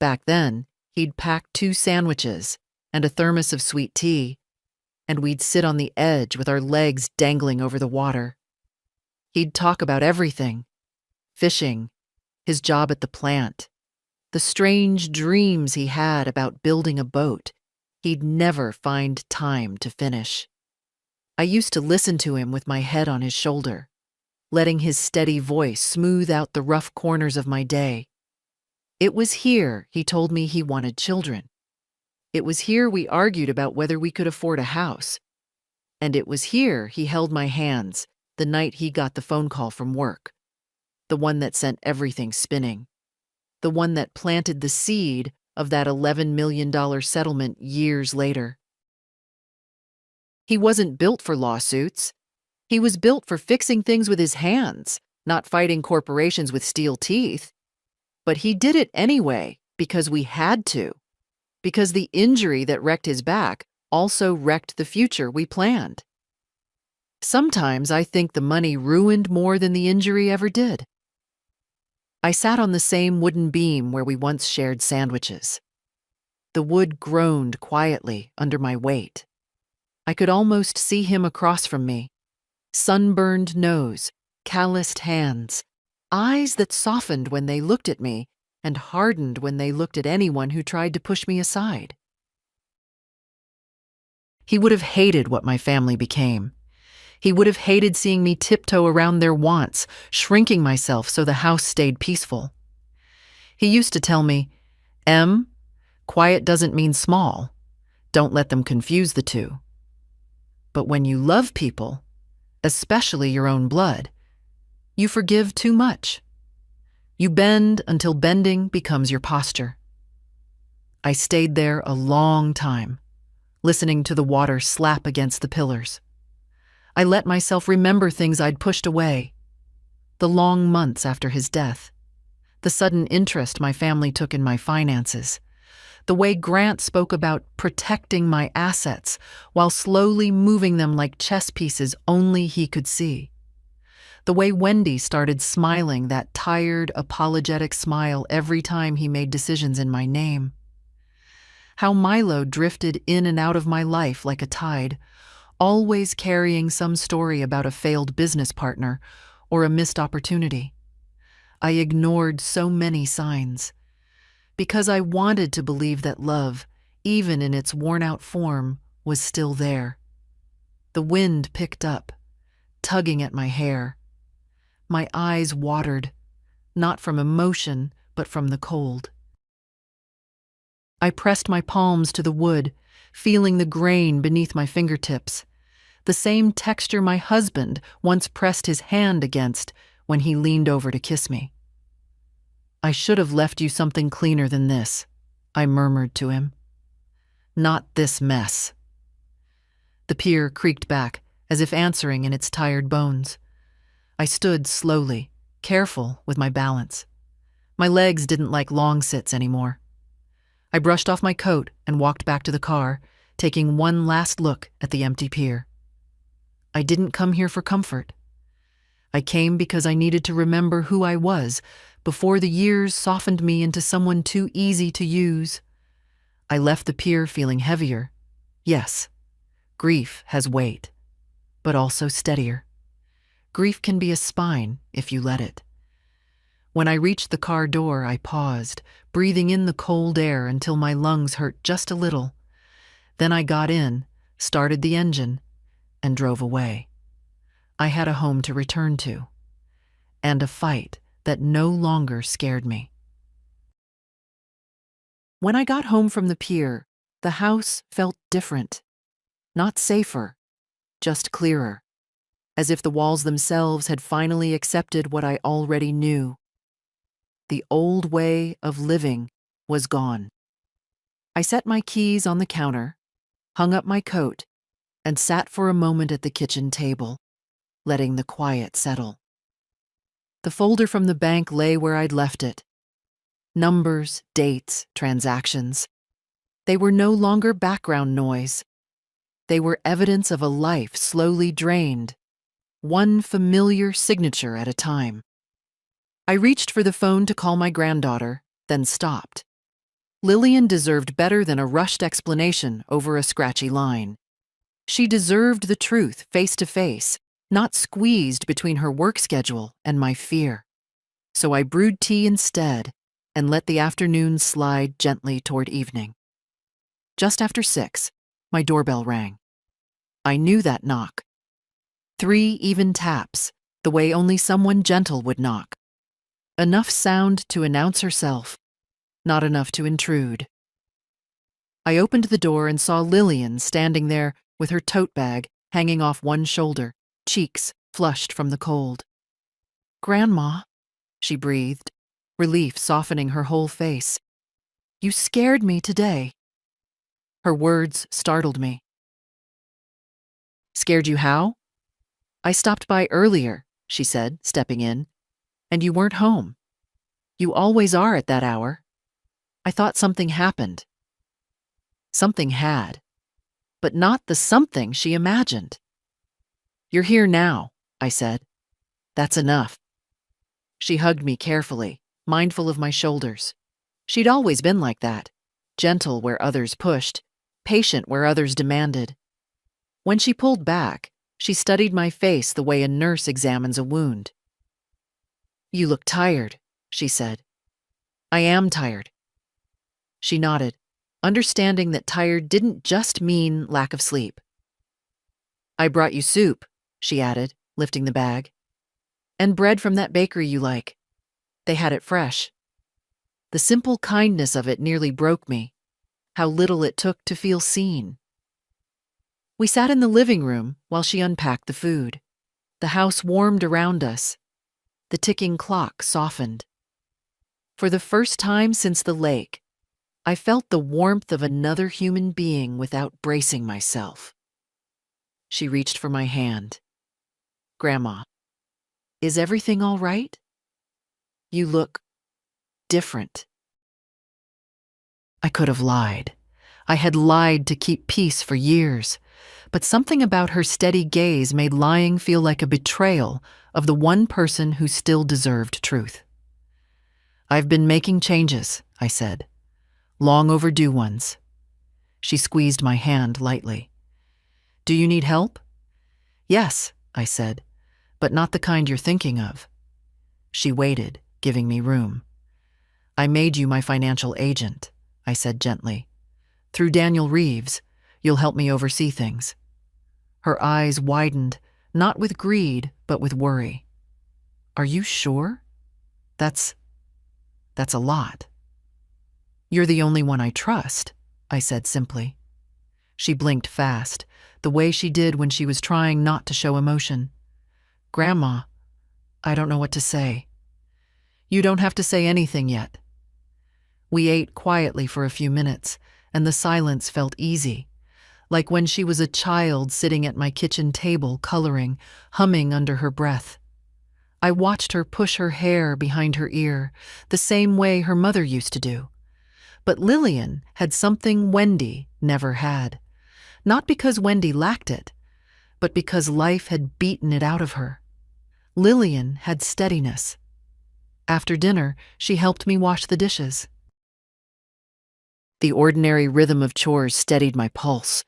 Back then, he'd pack 2 sandwiches and a thermos of sweet tea, and we'd sit on the edge with our legs dangling over the water. He'd talk about everything: fishing, his job at the plant, the strange dreams he had about building a boat he'd never find time to finish. I used to listen to him with my head on his shoulder, letting his steady voice smooth out the rough corners of my day. It was here he told me he wanted children. It was here we argued about whether we could afford a house. And it was here he held my hands the night he got the phone call from work, the one that sent everything spinning, the one that planted the seed of that $11 million settlement years later. He wasn't built for lawsuits. He was built for fixing things with his hands, not fighting corporations with steel teeth. But he did it anyway because we had to, because the injury that wrecked his back also wrecked the future we planned. Sometimes I think the money ruined more than the injury ever did. I sat on the same wooden beam where we once shared sandwiches. The wood groaned quietly under my weight. I could almost see him across from me. Sunburned nose, calloused hands, eyes that softened when they looked at me and hardened when they looked at anyone who tried to push me aside. He would have hated what my family became. He would have hated seeing me tiptoe around their wants, shrinking myself so the house stayed peaceful. He used to tell me, "Em, quiet doesn't mean small. Don't let them confuse the two." But when you love people, especially your own blood, you forgive too much. You bend until bending becomes your posture. I stayed there a long time, listening to the water slap against the pillars. I let myself remember things I'd pushed away. The long months after his death, the sudden interest my family took in my finances, the way Grant spoke about protecting my assets while slowly moving them like chess pieces only he could see. The way Wendy started smiling that tired, apologetic smile every time he made decisions in my name. How Milo drifted in and out of my life like a tide, always carrying some story about a failed business partner or a missed opportunity. I ignored so many signs, because I wanted to believe that love, even in its worn-out form, was still there. The wind picked up, tugging at my hair. My eyes watered, not from emotion, but from the cold. I pressed my palms to the wood, feeling the grain beneath my fingertips, the same texture my husband once pressed his hand against when he leaned over to kiss me. "I should have left you something cleaner than this," I murmured to him. "Not this mess." The pier creaked back, as if answering in its tired bones. I stood slowly, careful with my balance. My legs didn't like long sits anymore. I brushed off my coat and walked back to the car, taking one last look at the empty pier. I didn't come here for comfort. I came because I needed to remember who I was before the years softened me into someone too easy to use. I left the pier feeling heavier. Yes, grief has weight, but also steadier. Grief can be a spine if you let it. When I reached the car door, I paused, breathing in the cold air until my lungs hurt just a little. Then I got in, started the engine, and drove away. I had a home to return to, and a fight that no longer scared me. When I got home from the pier, the house felt different. Not safer, just clearer, as if the walls themselves had finally accepted what I already knew. The old way of living was gone. I set my keys on the counter, hung up my coat, and sat for a moment at the kitchen table, letting the quiet settle. The folder from the bank lay where I'd left it. Numbers, dates, transactions. They were no longer background noise. They were evidence of a life slowly drained, one familiar signature at a time. I reached for the phone to call my granddaughter, then stopped. Lillian deserved better than a rushed explanation over a scratchy line. She deserved the truth face to face, not squeezed between her work schedule and my fear. So I brewed tea instead and let the afternoon slide gently toward evening. Just after 6, my doorbell rang. I knew that knock. 3 even taps, the way only someone gentle would knock. Enough sound to announce herself, not enough to intrude. I opened the door and saw Lillian standing there with her tote bag hanging off one shoulder, cheeks flushed from the cold. "Grandma," she breathed, relief softening her whole face. "You scared me today." Her words startled me. "Scared you how?" "I stopped by earlier," she said, stepping in, "and you weren't home. You always are at that hour. I thought something happened." Something had, but not the something she imagined. "You're here now," I said. "That's enough." She hugged me carefully, mindful of my shoulders. She'd always been like that, gentle where others pushed, patient where others demanded. When she pulled back, she studied my face the way a nurse examines a wound. "You look tired," she said. "I am tired." She nodded, understanding that tired didn't just mean lack of sleep. "I brought you soup," she added, lifting the bag. "And bread from that bakery you like. They had it fresh." The simple kindness of it nearly broke me. How little it took to feel seen. We sat in the living room while she unpacked the food. The house warmed around us. The ticking clock softened. For the first time since the lake, I felt the warmth of another human being without bracing myself. She reached for my hand. "Grandma, is everything all right? You look different." I could have lied. I had lied to keep peace for years, but something about her steady gaze made lying feel like a betrayal of the one person who still deserved truth. "I've been making changes," I said. "Long overdue ones." She squeezed my hand lightly. "Do you need help?" "Yes," I said, "but not the kind you're thinking of." She waited, giving me room. "I made you my financial agent," I said gently. "Through Daniel Reeves, you'll help me oversee things." Her eyes widened, not with greed, but with worry. "Are you sure? That's a lot." "You're the only one I trust," I said simply. She blinked fast, the way she did when she was trying not to show emotion. "Grandma, I don't know what to say." "You don't have to say anything yet." We ate quietly for a few minutes, and the silence felt easy, like when she was a child sitting at my kitchen table coloring, humming under her breath. I watched her push her hair behind her ear, the same way her mother used to do. But Lillian had something Wendy never had. Not because Wendy lacked it, but because life had beaten it out of her. Lillian had steadiness. After dinner, she helped me wash the dishes. The ordinary rhythm of chores steadied my pulse.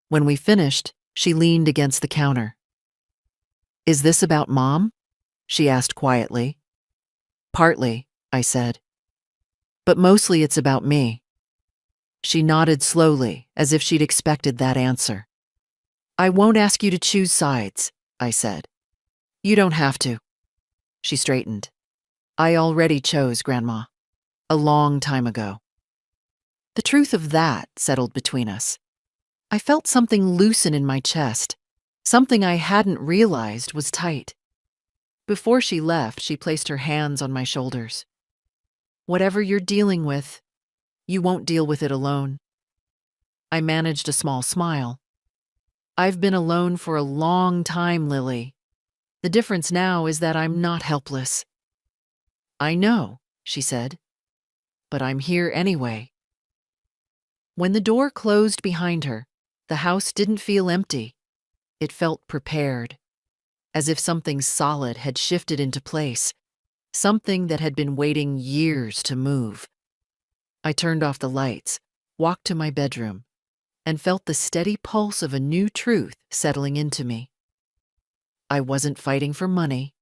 When we finished, she leaned against the counter. "Is this about Mom?" she asked quietly. "Partly," I said. "But mostly it's about me." She nodded slowly, as if she'd expected that answer. "I won't ask you to choose sides," I said. "You don't have to." She straightened. "I already chose, Grandma. A long time ago." The truth of that settled between us. I felt something loosen in my chest, something I hadn't realized was tight. Before she left, she placed her hands on my shoulders. "Whatever you're dealing with, you won't deal with it alone." I managed a small smile. "I've been alone for a long time, Lily. The difference now is that I'm not helpless." "I know," she said, "but I'm here anyway." When the door closed behind her, the house didn't feel empty. It felt prepared, as if something solid had shifted into place, something that had been waiting years to move. I turned off the lights, walked to my bedroom, and felt the steady pulse of a new truth settling into me. I wasn't fighting for money.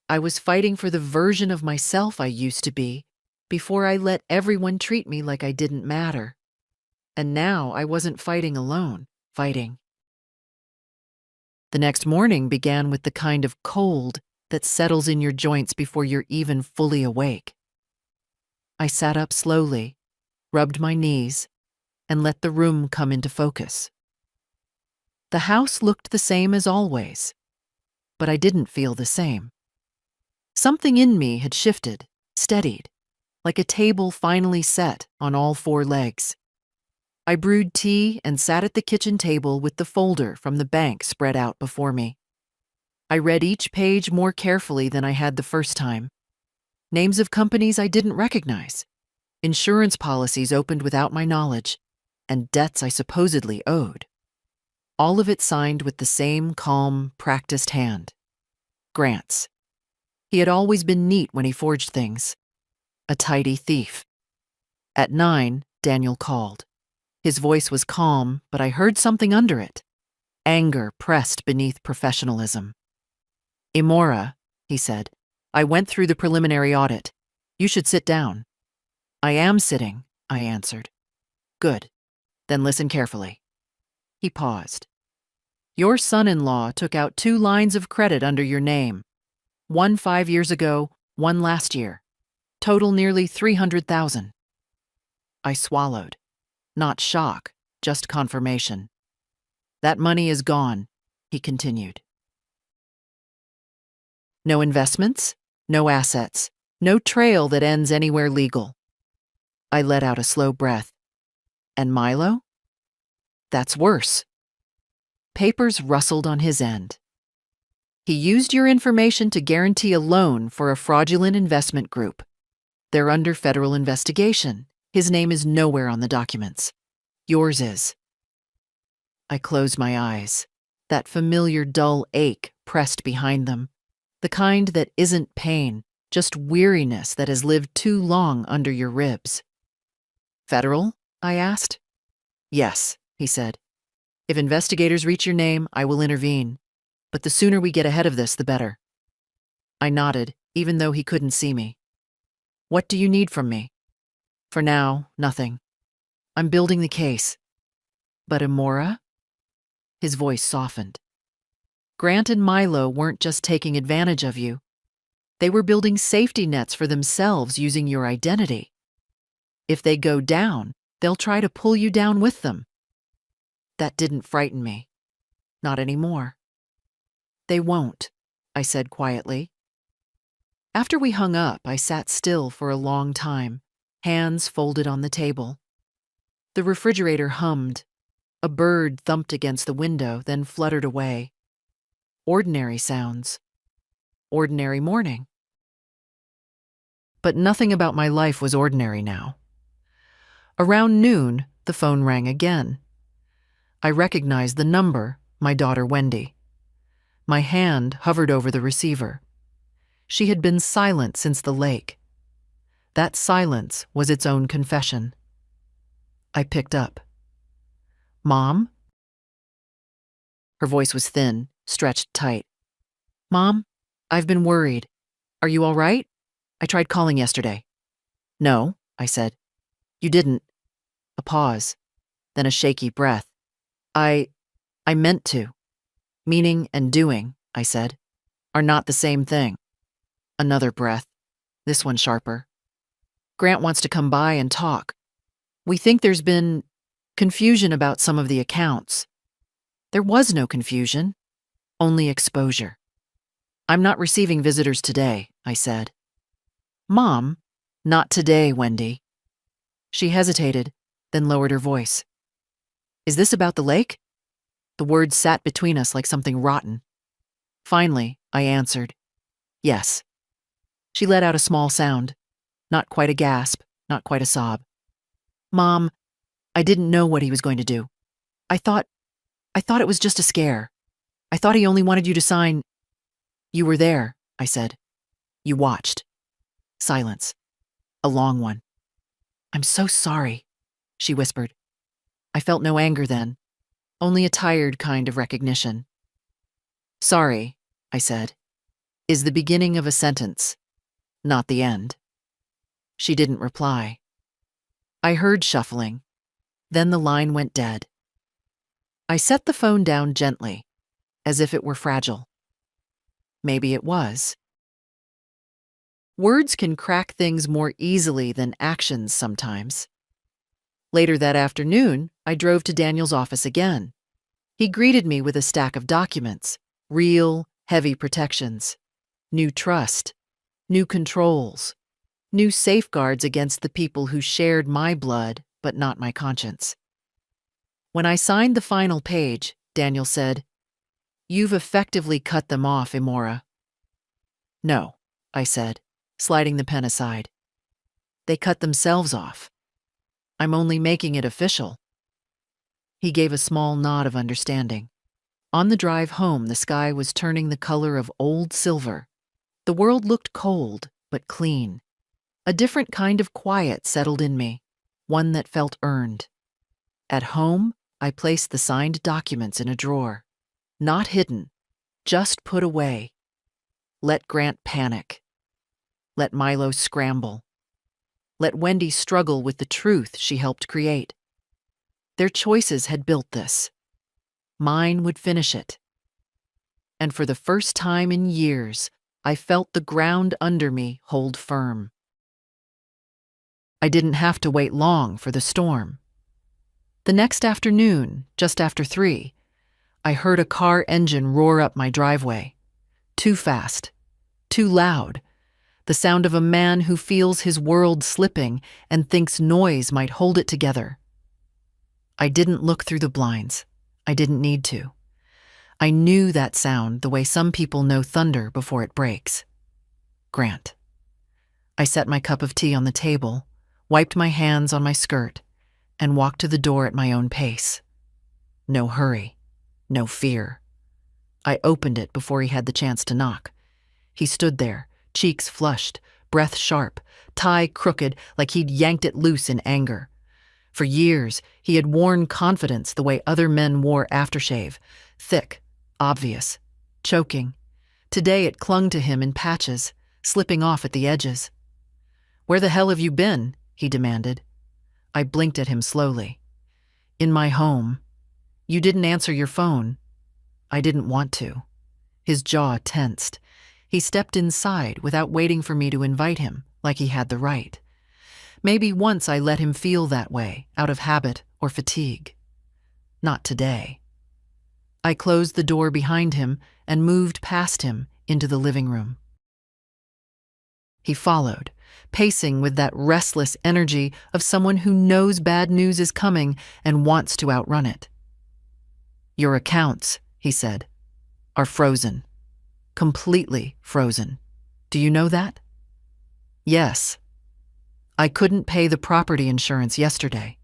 I was fighting for the version of myself I used to be before I let everyone treat me like I didn't matter. And now I wasn't fighting alone, fighting. The next morning began with the kind of cold that settles in your joints before you're even fully awake. I sat up slowly, rubbed my knees, and let the room come into focus. The house looked the same as always, but I didn't feel the same. Something in me had shifted, steadied, like a table finally set on all four legs. I brewed tea and sat at the kitchen table with the folder from the bank spread out before me. I read each page more carefully than I had the first time. Names of companies I didn't recognize, insurance policies opened without my knowledge, and debts I supposedly owed. All of it signed with the same calm, practiced hand. Grant's. He had always been neat when he forged things. A tidy thief. At 9, Daniel called. His voice was calm, but I heard something under it. Anger pressed beneath professionalism. "Imora," he said, "I went through the preliminary audit. You should sit down." "I am sitting," I answered. "Good. Then listen carefully." He paused. "Your son-in-law took out 2 lines of credit under your name. One 5 years ago, one last year. Total nearly $300,000. I swallowed. Not shock, just confirmation. "That money is gone," he continued. "No investments, no assets, no trail that ends anywhere legal." I let out a slow breath. "And Milo?" "That's worse." Papers rustled on his end. "He used your information to guarantee a loan for a fraudulent investment group. They're under federal investigation. His name is nowhere on the documents. Yours is." I closed my eyes. That familiar dull ache pressed behind them. The kind that isn't pain, just weariness that has lived too long under your ribs. "Federal?" I asked. "Yes," he said. "If investigators reach your name, I will intervene. But the sooner we get ahead of this, the better." I nodded, even though he couldn't see me. "What do you need from me?" "For now, nothing. I'm building the case." "But Imora?" His voice softened. "Grant and Milo weren't just taking advantage of you. They were building safety nets for themselves using your identity. If they go down, they'll try to pull you down with them." That didn't frighten me. Not anymore. "They won't," I said quietly. After we hung up, I sat still for a long time, hands folded on the table. The refrigerator hummed. A bird thumped against the window, then fluttered away. Ordinary sounds. Ordinary morning. But nothing about my life was ordinary now. Around noon, the phone rang again. I recognized the number, my daughter Wendy. My hand hovered over the receiver. She had been silent since the lake. That silence was its own confession. I picked up. "Mom?" Her voice was thin, stretched tight. "Mom, I've been worried. Are you all right? I tried calling yesterday." "No," I said. "You didn't." A pause, then a shaky breath. I meant to. Meaning and doing," I said, "are not the same thing." Another breath, this one sharper. "Grant wants to come by and talk. We think there's been confusion about some of the accounts." There was no confusion, only exposure. "I'm not receiving visitors today," I said. "Mom, not today, Wendy." She hesitated, then lowered her voice. "Is this about the lake?" The words sat between us like something rotten. Finally, I answered, "Yes." She let out a small sound, not quite a gasp, not quite a sob. "Mom, I didn't know what he was going to do. I thought it was just a scare. I thought he only wanted you to sign." "You were there," I said. "You watched." Silence. A long one. "I'm so sorry," she whispered. I felt no anger then, only a tired kind of recognition. Sorry, I said, is the beginning of a sentence, not the end. She didn't reply. I heard shuffling. Then the line went dead. I set the phone down gently, as if it were fragile. Maybe it was. Words can crack things more easily than actions sometimes. Later that afternoon, I drove to Daniel's office again. He greeted me with a stack of documents, real, heavy protections, new trust, new controls, new safeguards against the people who shared my blood but not my conscience. When I signed the final page, Daniel said, "You've effectively cut them off, Imora." "No," I said, sliding the pen aside. "They cut themselves off. I'm only making it official." He gave a small nod of understanding. On the drive home, the sky was turning the color of old silver. The world looked cold, but clean. A different kind of quiet settled in me, one that felt earned. At home, I placed the signed documents in a drawer. Not hidden, just put away. Let Grant panic. Let Milo scramble. Let Wendy struggle with the truth she helped create. Their choices had built this. Mine would finish it. And for the first time in years, I felt the ground under me hold firm. I didn't have to wait long for the storm. The next afternoon, just after 3, I heard a car engine roar up my driveway. Too fast, too loud, the sound of a man who feels his world slipping and thinks noise might hold it together. I didn't look through the blinds. I didn't need to. I knew that sound the way some people know thunder before it breaks. Grant. I set my cup of tea on the table, wiped my hands on my skirt, and walked to the door at my own pace. No hurry, no fear. I opened it before he had the chance to knock. He stood there, cheeks flushed, breath sharp, tie crooked like he'd yanked it loose in anger. For years, he had worn confidence the way other men wore aftershave, thick, obvious, choking. Today it clung to him in patches, slipping off at the edges. "Where the hell have you been?" he demanded. I blinked at him slowly. "In my home. You didn't answer your phone." I didn't want to. His jaw tensed. He stepped inside without waiting for me to invite him, like he had the right. Maybe once I let him feel that way, out of habit or fatigue. Not today. I closed the door behind him and moved past him into the living room. He followed, pacing with that restless energy of someone who knows bad news is coming and wants to outrun it. "Your accounts," he said, "are frozen. Completely frozen. Do you know that?" "Yes. I couldn't pay the property insurance yesterday.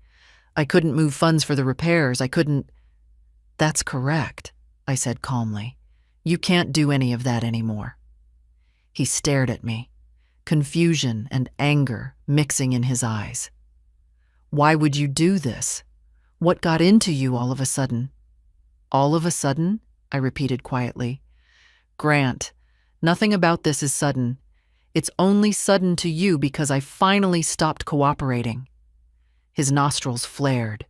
I couldn't move funds for the repairs. I couldn't—" "That's correct," I said calmly. "You can't do any of that anymore." He stared at me, confusion and anger mixing in his eyes. "Why would you do this? What got into you all of a sudden?" "All of a sudden?" I repeated quietly. "Grant, nothing about this is sudden. It's only sudden to you because I finally stopped cooperating." His nostrils flared.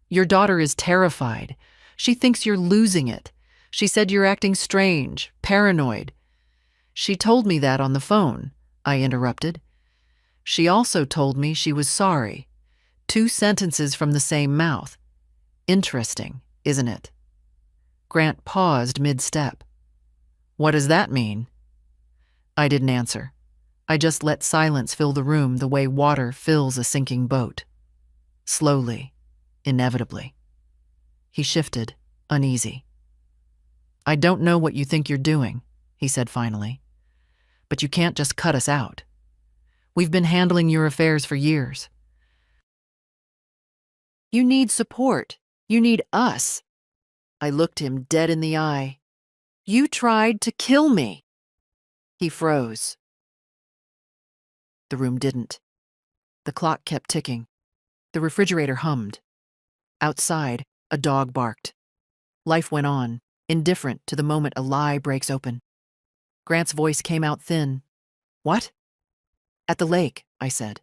"Your daughter is terrified. She thinks you're losing it. She said you're acting strange, paranoid." "She told me that on the phone," I interrupted. "She also told me she was sorry. 2 sentences from the same mouth. Interesting, isn't it?" Grant paused mid-step. "What does that mean?" I didn't answer. I just let silence fill the room the way water fills a sinking boat. Slowly, inevitably. He shifted, uneasy. "I don't know what you think you're doing," he said finally. "But you can't just cut us out. We've been handling your affairs for years. You need support. You need us." I looked him dead in the eye. "You tried to kill me." He froze. The room didn't. The clock kept ticking. The refrigerator hummed. Outside, a dog barked. Life went on, indifferent to the moment a lie breaks open. Grant's voice came out thin. What? At the lake, I said.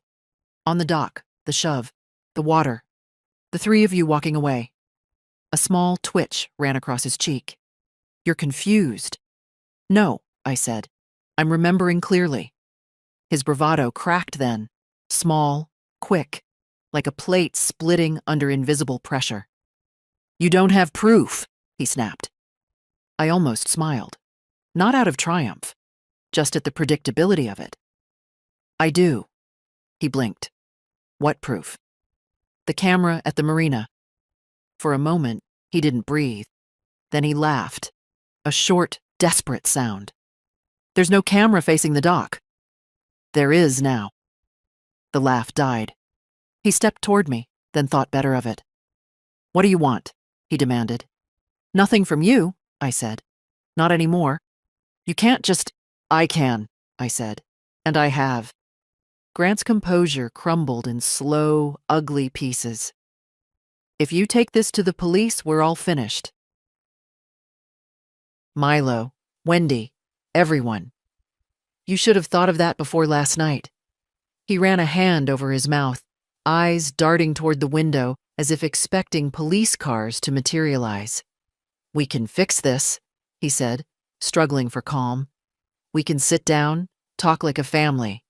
On the dock, the shove, the water, the three of you walking away. A small twitch ran across his cheek. You're confused. No, I said. I'm remembering clearly. His bravado cracked then, small, quick, like a plate splitting under invisible pressure. You don't have proof, he snapped. I almost smiled. Not out of triumph, just at the predictability of it. I do. He blinked. What proof? The camera at the marina. For a moment, he didn't breathe. Then he laughed. A short, desperate sound. There's no camera facing the dock. There is now. The laugh died. He stepped toward me, then thought better of it. What do you want? He demanded. Nothing from you, I said. Not anymore. You can't just... I can, I said. And I have. Grant's composure crumbled in slow, ugly pieces. If you take this to the police, we're all finished. Milo, Wendy, everyone. You should have thought of that before last night. He ran a hand over his mouth, eyes darting toward the window as if expecting police cars to materialize. We can fix this, he said, struggling for calm. We can sit down, talk like a family.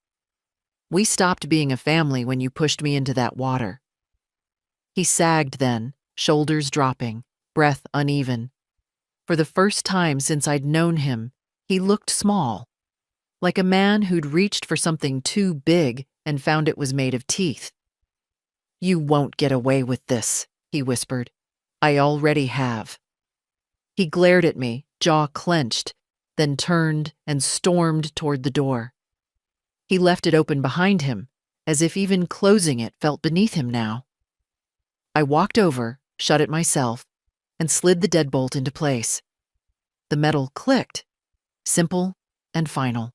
We stopped being a family when you pushed me into that water. He sagged then, shoulders dropping, breath uneven. For the first time since I'd known him, he looked small, like a man who'd reached for something too big and found it was made of teeth. You won't get away with this, he whispered. I already have. He glared at me, jaw clenched, then turned and stormed toward the door. He left it open behind him, as if even closing it felt beneath him now. I walked over, shut it myself, and slid the deadbolt into place. The metal clicked, simple and final.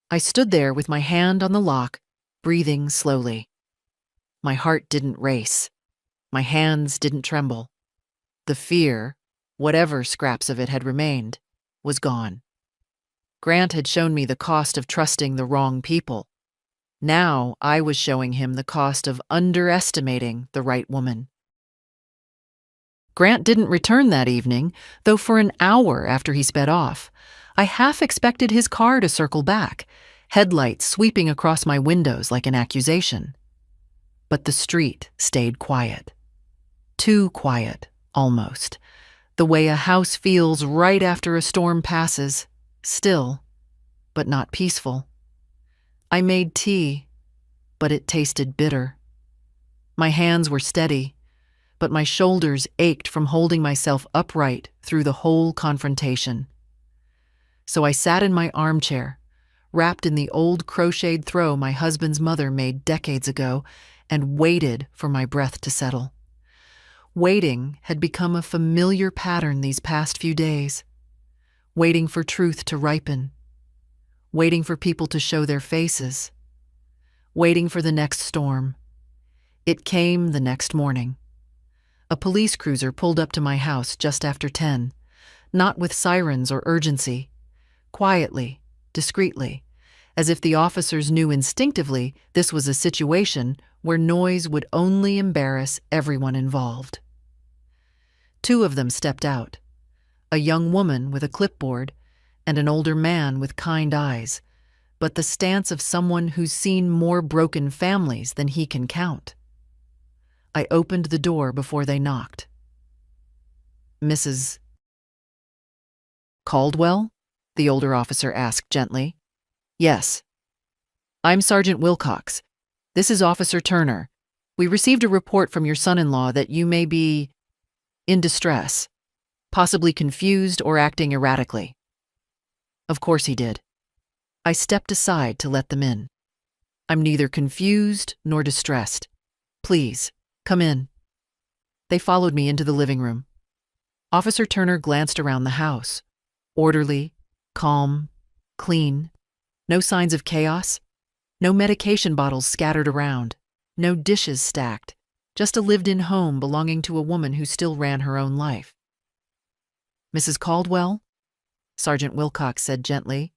I stood there with my hand on the lock, breathing slowly. My heart didn't race. My hands didn't tremble. The fear, whatever scraps of it had remained, was gone. Grant had shown me the cost of trusting the wrong people. Now I was showing him the cost of underestimating the right woman. Grant didn't return that evening, though for an hour after he sped off, I half expected his car to circle back, headlights sweeping across my windows like an accusation. But the street stayed quiet. Too quiet, almost. The way a house feels right after a storm passes, still, but not peaceful. I made tea, but it tasted bitter. My hands were steady, but my shoulders ached from holding myself upright through the whole confrontation. So I sat in my armchair, wrapped in the old crocheted throw my husband's mother made decades ago, and waited for my breath to settle. Waiting had become a familiar pattern these past few days. Waiting for truth to ripen. Waiting for people to show their faces. Waiting for the next storm. It came the next morning. A police cruiser pulled up to my house just after 10, not with sirens or urgency, quietly, discreetly, as if the officers knew instinctively this was a situation where noise would only embarrass everyone involved. Two of them stepped out, a young woman with a clipboard and an older man with kind eyes, but the stance of someone who's seen more broken families than he can count. I opened the door before they knocked. Mrs. Caldwell? The older officer asked gently. Yes. I'm Sergeant Wilcox. This is Officer Turner. We received a report from your son-in-law that you may be in distress, possibly confused or acting erratically. Of course he did. I stepped aside to let them in. I'm neither confused nor distressed. Please, come in. They followed me into the living room. Officer Turner glanced around the house. Orderly, calm, clean. No signs of chaos. No medication bottles scattered around. No dishes stacked. just a lived-in home belonging to a woman who still ran her own life. "Mrs. Caldwell," Sergeant Wilcox said gently,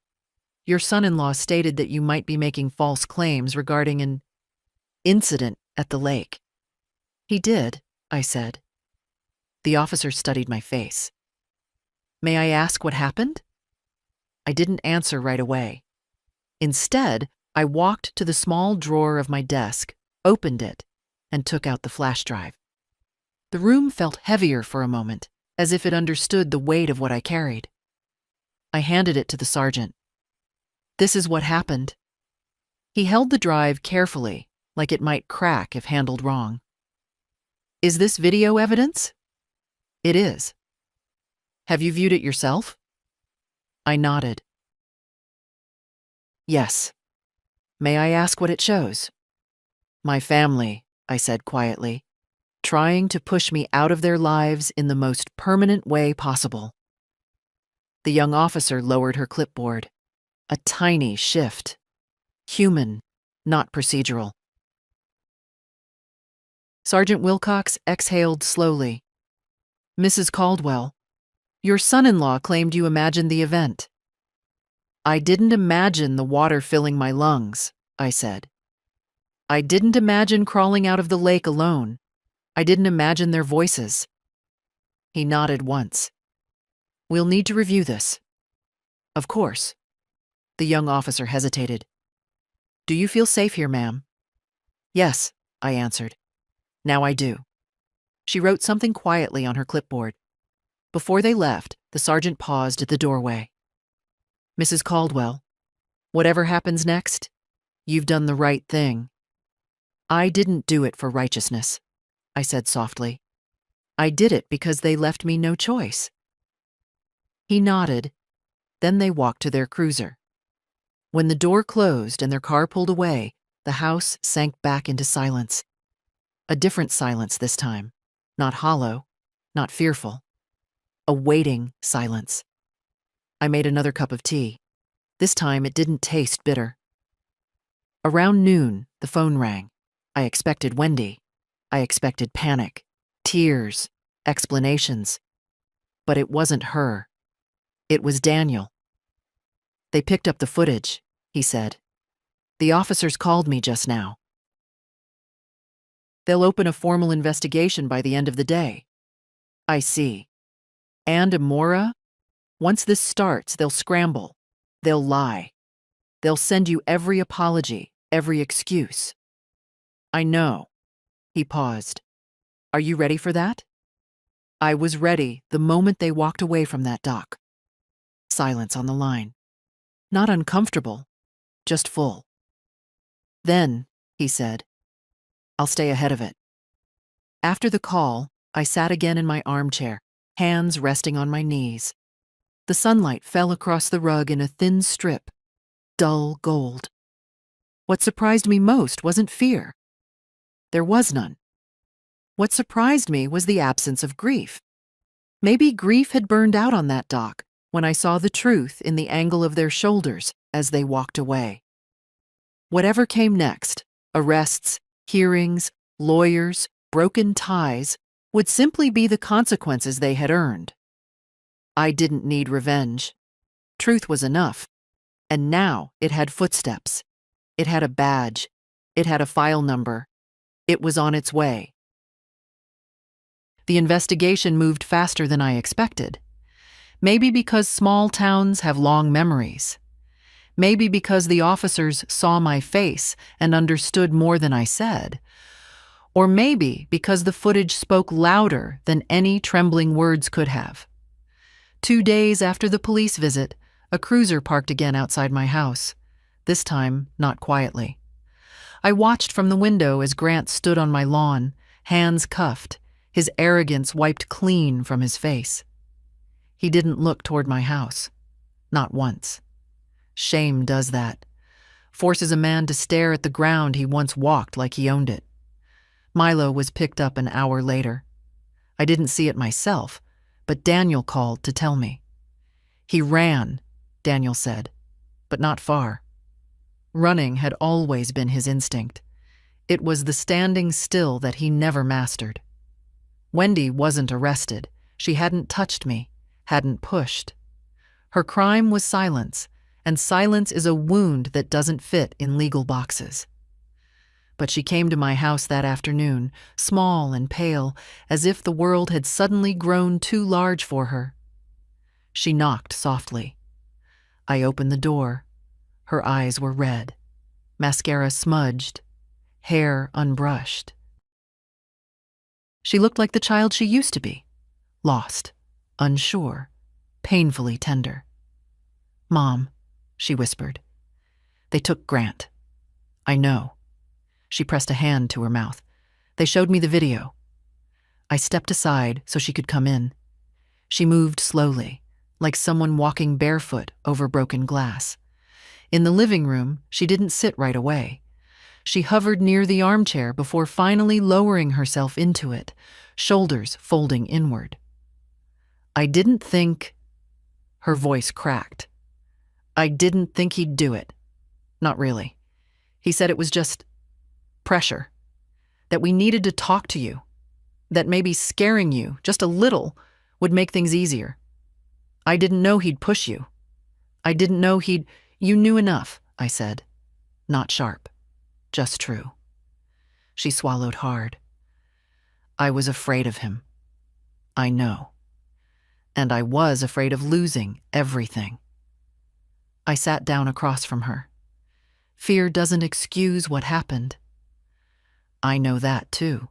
"your son-in-law stated that you might be making false claims regarding an incident at the lake." "He did," I said. The officer studied my face. "May I ask what happened?" I didn't answer right away. Instead, I walked to the small drawer of my desk, opened it, and took out the flash drive. The room felt heavier for a moment, as if it understood the weight of what I carried. I handed it to the sergeant. "This is what happened." He held the drive carefully, like it might crack if handled wrong. "Is this video evidence?" "It is." "Have you viewed it yourself?" I nodded. "Yes." "May I ask what it shows?" "My family," I said quietly, "trying to push me out of their lives in the most permanent way possible." The young officer lowered her clipboard. A tiny shift. Human, not procedural. Sergeant Wilcox exhaled slowly. "Mrs. Caldwell, your son-in-law claimed you imagined the event." "I didn't imagine the water filling my lungs," I said. "I didn't imagine crawling out of the lake alone. I didn't imagine their voices." He nodded once. "We'll need to review this." "Of course." The young officer hesitated. "Do you feel safe here, ma'am?" "Yes," I answered. "Now I do." She wrote something quietly on her clipboard. Before they left, the sergeant paused at the doorway. "Mrs. Caldwell, whatever happens next, you've done the right thing." "I didn't do it for righteousness," I said softly. "I did it because they left me no choice." He nodded. Then they walked to their cruiser. When the door closed and their car pulled away, the house sank back into silence. A different silence this time. Not hollow, not fearful. A waiting silence. I made another cup of tea. This time it didn't taste bitter. Around noon, the phone rang. I expected Wendy. I expected panic, tears, explanations. But it wasn't her. It was Daniel. "They picked up the footage," he said. "The officers called me just now. They'll open a formal investigation by the end of the day." "I see. And Amora? Once this starts, they'll scramble. They'll lie. They'll send you every apology, every excuse." "I know." He paused. "Are you ready for that?" I was ready the moment they walked away from that dock. Silence on the line. Not uncomfortable, just full. "Then," he said, "I'll stay ahead of it." After the call, I sat again in my armchair, hands resting on my knees. The sunlight fell across the rug in a thin strip, dull gold. What surprised me most wasn't fear. There was none. What surprised me was the absence of grief. Maybe grief had burned out on that dock when I saw the truth in the angle of their shoulders as they walked away. Whatever came next, arrests, hearings, lawyers, broken ties, would simply be the consequences they had earned. I didn't need revenge. Truth was enough. And now it had footsteps. It had a badge. It had a file number. It was on its way. The investigation moved faster than I expected. Maybe because small towns have long memories. Maybe because the officers saw my face and understood more than I said. Or maybe because the footage spoke louder than any trembling words could have. 2 days after the police visit, a cruiser parked again outside my house, this time not quietly. I watched from the window as Grant stood on my lawn, hands cuffed, his arrogance wiped clean from his face. He didn't look toward my house. Not once. Shame does that. Forces a man to stare at the ground he once walked like he owned it. Milo was picked up an hour later. I didn't see it myself, but Daniel called to tell me. He ran, Daniel said, but not far. Running had always been his instinct. It was the standing still that he never mastered. Wendy wasn't arrested. She hadn't touched me, hadn't pushed. Her crime was silence, and silence is a wound that doesn't fit in legal boxes. But she came to my house that afternoon, small and pale, as if the world had suddenly grown too large for her. She knocked softly. I opened the door. Her eyes were red, mascara smudged, hair unbrushed. She looked like the child she used to be, lost, unsure, painfully tender. "Mom," she whispered. "They took Grant." "I know." She pressed a hand to her mouth. "They showed me the video." I stepped aside so she could come in. She moved slowly, like someone walking barefoot over broken glass. In the living room, she didn't sit right away. She hovered near the armchair before finally lowering herself into it, shoulders folding inward. "I didn't think—" Her voice cracked. "I didn't think he'd do it. Not really. He said it was just pressure. That we needed to talk to you. That maybe scaring you, just a little, would make things easier. I didn't know he'd push you. I didn't know he'd—" "You knew enough," I said. Not sharp. Just true. She swallowed hard. "I was afraid of him. I know. And I was afraid of losing everything." I sat down across from her. "Fear doesn't excuse what happened." "I know that, too."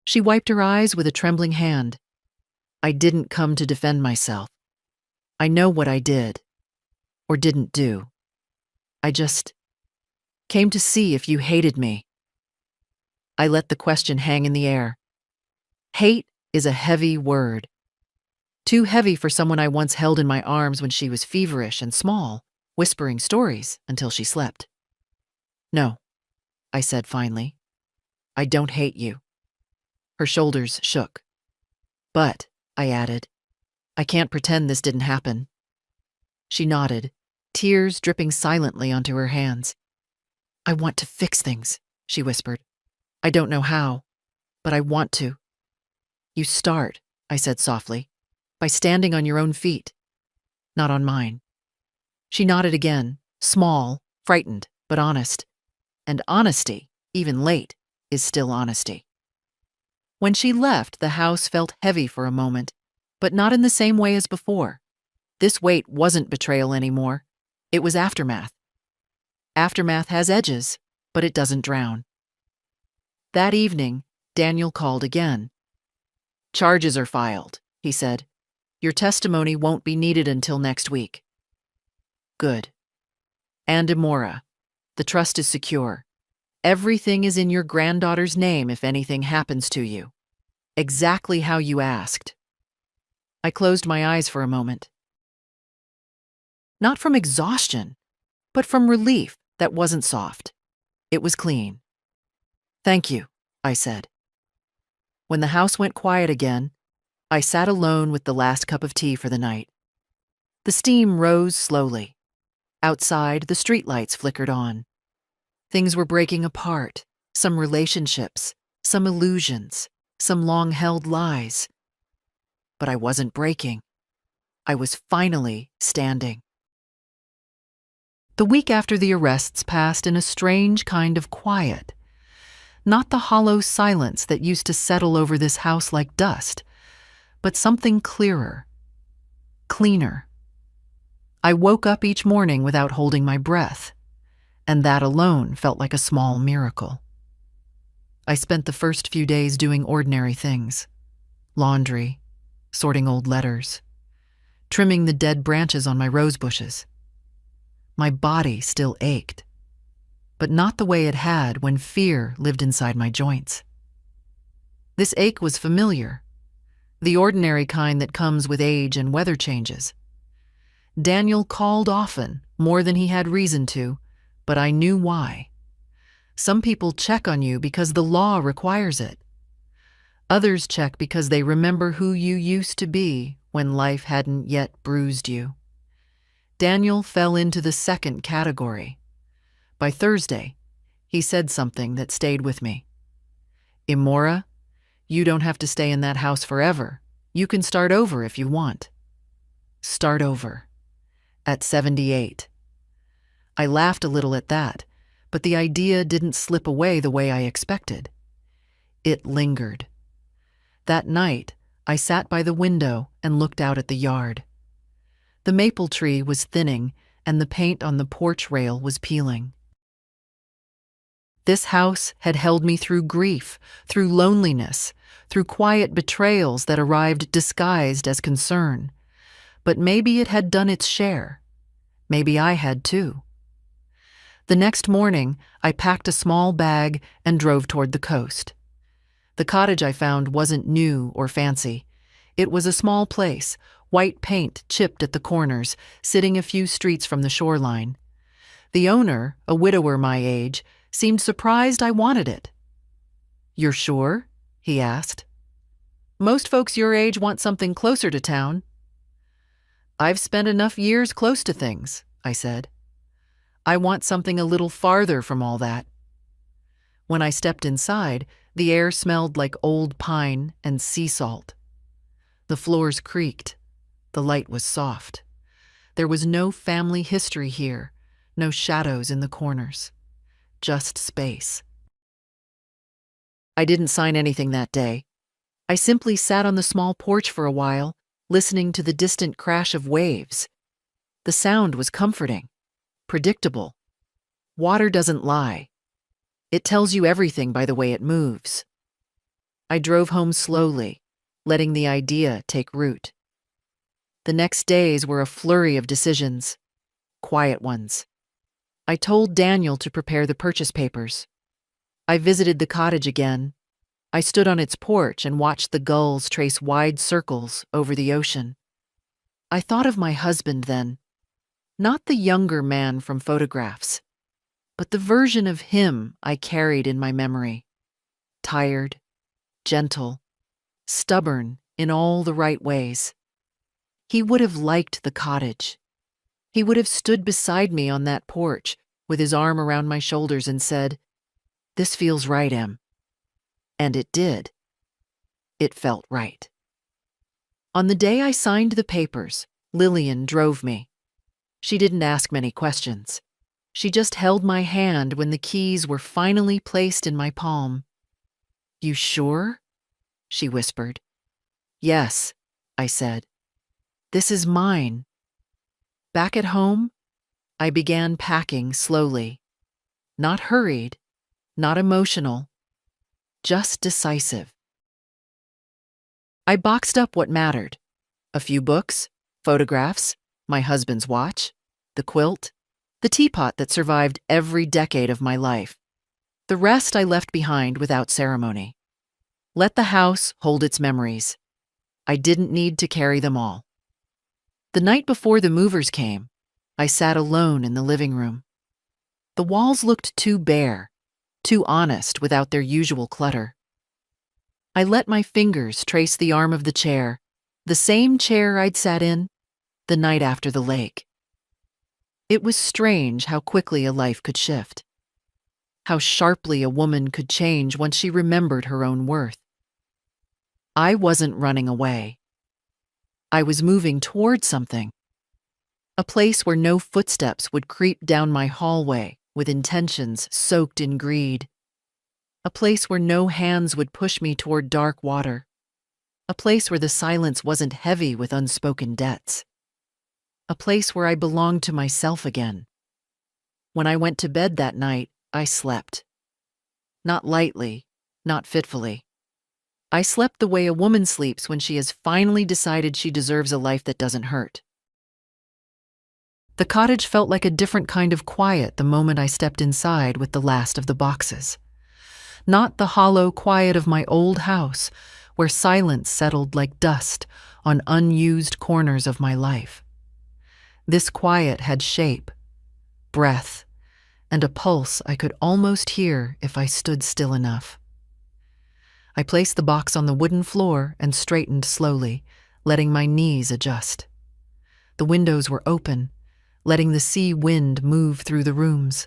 She wiped her eyes with a trembling hand. "I didn't come to defend myself. I know what I did, or didn't do. I just came to see if you hated me." I let the question hang in the air. Hate is a heavy word. Too heavy for someone I once held in my arms when she was feverish and small, whispering stories until she slept. "No," I said finally. "I don't hate you." Her shoulders shook. "But," I added, "I can't pretend this didn't happen." She nodded, tears dripping silently onto her hands. "I want to fix things," she whispered. "I don't know how, but I want to." "You start," I said softly, "by standing on your own feet, not on mine." She nodded again, small, frightened, but honest. And honesty, even late, is still honesty. When she left, the house felt heavy for a moment, but not in the same way as before. This weight wasn't betrayal anymore. It was aftermath. Aftermath has edges, but it doesn't drown. That evening, Daniel called again. "Charges are filed," he said. "Your testimony won't be needed until next week." "Good." "And Amora, the trust is secure. Everything is in your granddaughter's name if anything happens to you. Exactly how you asked." I closed my eyes for a moment. Not from exhaustion, but from relief that wasn't soft. It was clean. "Thank you," I said. When the house went quiet again, I sat alone with the last cup of tea for the night. The steam rose slowly. Outside, the streetlights flickered on. Things were breaking apart, some relationships, some illusions, some long-held lies. But I wasn't breaking. I was finally standing. The week after the arrests passed in a strange kind of quiet. Not the hollow silence that used to settle over this house like dust, but something clearer, cleaner. I woke up each morning without holding my breath, and that alone felt like a small miracle. I spent the first few days doing ordinary things: laundry, sorting old letters, trimming the dead branches on my rose bushes. My body still ached, but not the way it had when fear lived inside my joints. This ache was familiar, the ordinary kind that comes with age and weather changes. Daniel called often, more than he had reason to, but I knew why. Some people check on you because the law requires it. Others check because they remember who you used to be when life hadn't yet bruised you. Daniel fell into the second category. By Thursday, He said something that stayed with me. "Imora, you don't have to stay in that house forever. You can start over if you want." Start over. At 78. I laughed a little at that, but the idea didn't slip away the way I expected. It lingered. That night, I sat by the window and looked out at the yard. The maple tree was thinning, and the paint on the porch rail was peeling. This house had held me through grief, through loneliness, through quiet betrayals that arrived disguised as concern. But maybe it had done its share. Maybe I had too. The next morning, I packed a small bag and drove toward the coast. The cottage I found wasn't new or fancy. It was a small place, white paint chipped at the corners, sitting a few streets from the shoreline. The owner, a widower my age, seemed surprised I wanted it. "You're sure?" he asked. "Most folks your age want something closer to town." "I've spent enough years close to things," I said. "I want something a little farther from all that." When I stepped inside, the air smelled like old pine and sea salt. The floors creaked. The light was soft. There was no family history here, no shadows in the corners. Just space. I didn't sign anything that day. I simply sat on the small porch for a while, listening to the distant crash of waves. The sound was comforting, predictable. Water doesn't lie. It tells you everything by the way it moves. I drove home slowly, letting the idea take root. The next days were a flurry of decisions, quiet ones. I told Daniel to prepare the purchase papers. I visited the cottage again. I stood on its porch and watched the gulls trace wide circles over the ocean. I thought of my husband then, not the younger man from photographs, but the version of him I carried in my memory. Tired, gentle, stubborn in all the right ways. He would have liked the cottage. He would have stood beside me on that porch with his arm around my shoulders and said, "This feels right, Em." And it did. It felt right. On the day I signed the papers, Lillian drove me. She didn't ask many questions. She just held my hand when the keys were finally placed in my palm. "You sure?" she whispered. "Yes," I said. "This is mine." Back at home, I began packing slowly. Not hurried, not emotional, just decisive. I boxed up what mattered. A few books, photographs, my husband's watch, the quilt, the teapot that survived every decade of my life. The rest I left behind without ceremony. Let the house hold its memories. I didn't need to carry them all. The night before the movers came, I sat alone in the living room. The walls looked too bare, too honest without their usual clutter. I let my fingers trace the arm of the chair, the same chair I'd sat in the night after the lake. It was strange how quickly a life could shift, how sharply a woman could change once she remembered her own worth. I wasn't running away. I was moving toward something. A place where no footsteps would creep down my hallway with intentions soaked in greed. A place where no hands would push me toward dark water. A place where the silence wasn't heavy with unspoken debts. A place where I belonged to myself again. When I went to bed that night, I slept. Not lightly, not fitfully. I slept the way a woman sleeps when she has finally decided she deserves a life that doesn't hurt. The cottage felt like a different kind of quiet the moment I stepped inside with the last of the boxes. Not the hollow quiet of my old house, where silence settled like dust on unused corners of my life. This quiet had shape, breath, and a pulse I could almost hear if I stood still enough. I placed the box on the wooden floor and straightened slowly, letting my knees adjust. The windows were open, letting the sea wind move through the rooms.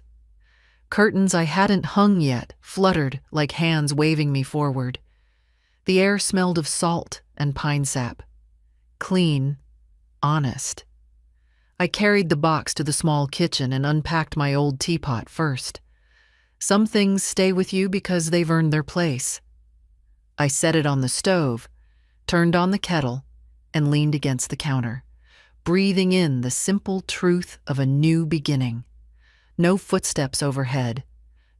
Curtains I hadn't hung yet fluttered like hands waving me forward. The air smelled of salt and pine sap. Clean, honest. I carried the box to the small kitchen and unpacked my old teapot first. Some things stay with you because they've earned their place. I set it on the stove, turned on the kettle, and leaned against the counter, breathing in the simple truth of a new beginning. No footsteps overhead,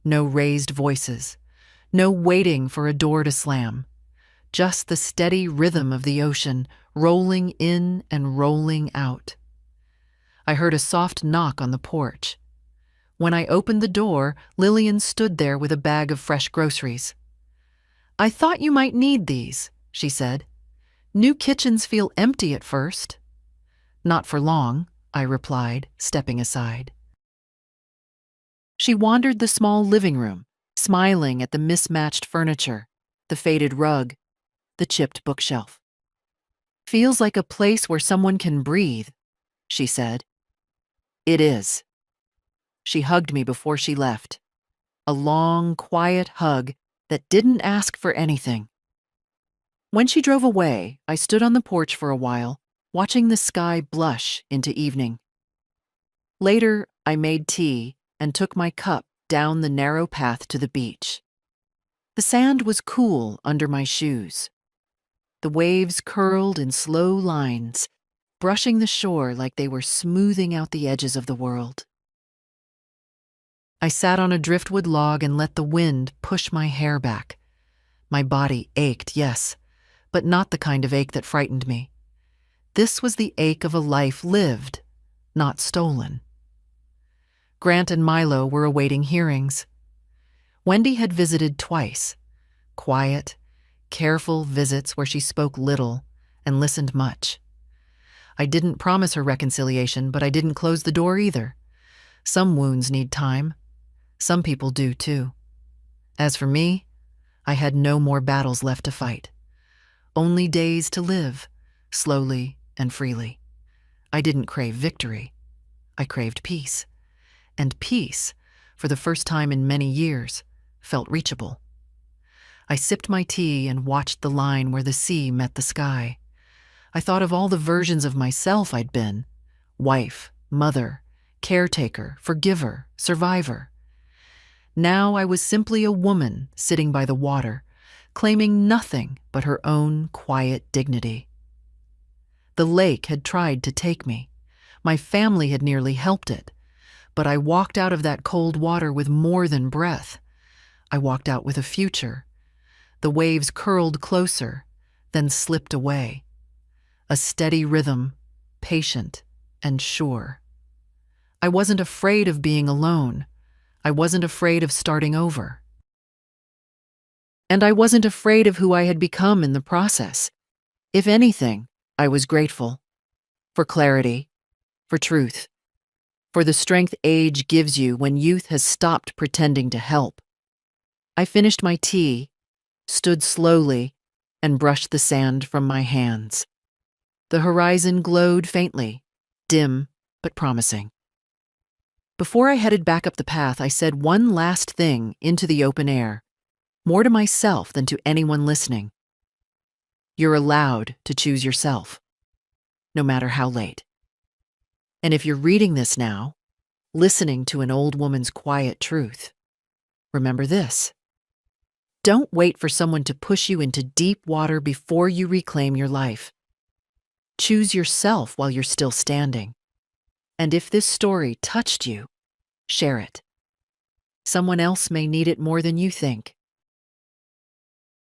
no raised voices, no waiting for a door to slam. Just the steady rhythm of the ocean rolling in and rolling out. I heard a soft knock on the porch. When I opened the door, Lillian stood there with a bag of fresh groceries. "I thought you might need these," she said. "New kitchens feel empty at first." "Not for long," I replied, stepping aside. She wandered the small living room, smiling at the mismatched furniture, the faded rug, the chipped bookshelf. "Feels like a place where someone can breathe," she said. "It is." She hugged me before she left. A long, quiet hug that didn't ask for anything. When she drove away, I stood on the porch for a while, watching the sky blush into evening. Later, I made tea and took my cup down the narrow path to the beach. The sand was cool under my shoes. The waves curled in slow lines, brushing the shore like they were smoothing out the edges of the world. I sat on a driftwood log and let the wind push my hair back. My body ached, yes, but not the kind of ache that frightened me. This was the ache of a life lived, not stolen. Grant and Milo were awaiting hearings. Wendy had visited twice. Quiet, careful visits where she spoke little and listened much. I didn't promise her reconciliation, but I didn't close the door either. Some wounds need time. Some people do, too. As for me, I had no more battles left to fight. Only days to live, slowly and freely. I didn't crave victory. I craved peace. And peace, for the first time in many years, felt reachable. I sipped my tea and watched the line where the sea met the sky. I thought of all the versions of myself I'd been: wife, mother, caretaker, forgiver, survivor. Now I was simply a woman sitting by the water, claiming nothing but her own quiet dignity. The lake had tried to take me. My family had nearly helped it. But I walked out of that cold water with more than breath. I walked out with a future. The waves curled closer, then slipped away. A steady rhythm, patient and sure. I wasn't afraid of being alone. I wasn't afraid of starting over. And I wasn't afraid of who I had become in the process. If anything, I was grateful. For clarity, for truth, for the strength age gives you when youth has stopped pretending to help. I finished my tea, stood slowly, and brushed the sand from my hands. The horizon glowed faintly, dim but promising. Before I headed back up the path, I said one last thing into the open air, more to myself than to anyone listening. You're allowed to choose yourself, no matter how late. And if you're reading this now, listening to an old woman's quiet truth, remember this. Don't wait for someone to push you into deep water before you reclaim your life. Choose yourself while you're still standing. And if this story touched you, share it. Someone else may need it more than you think.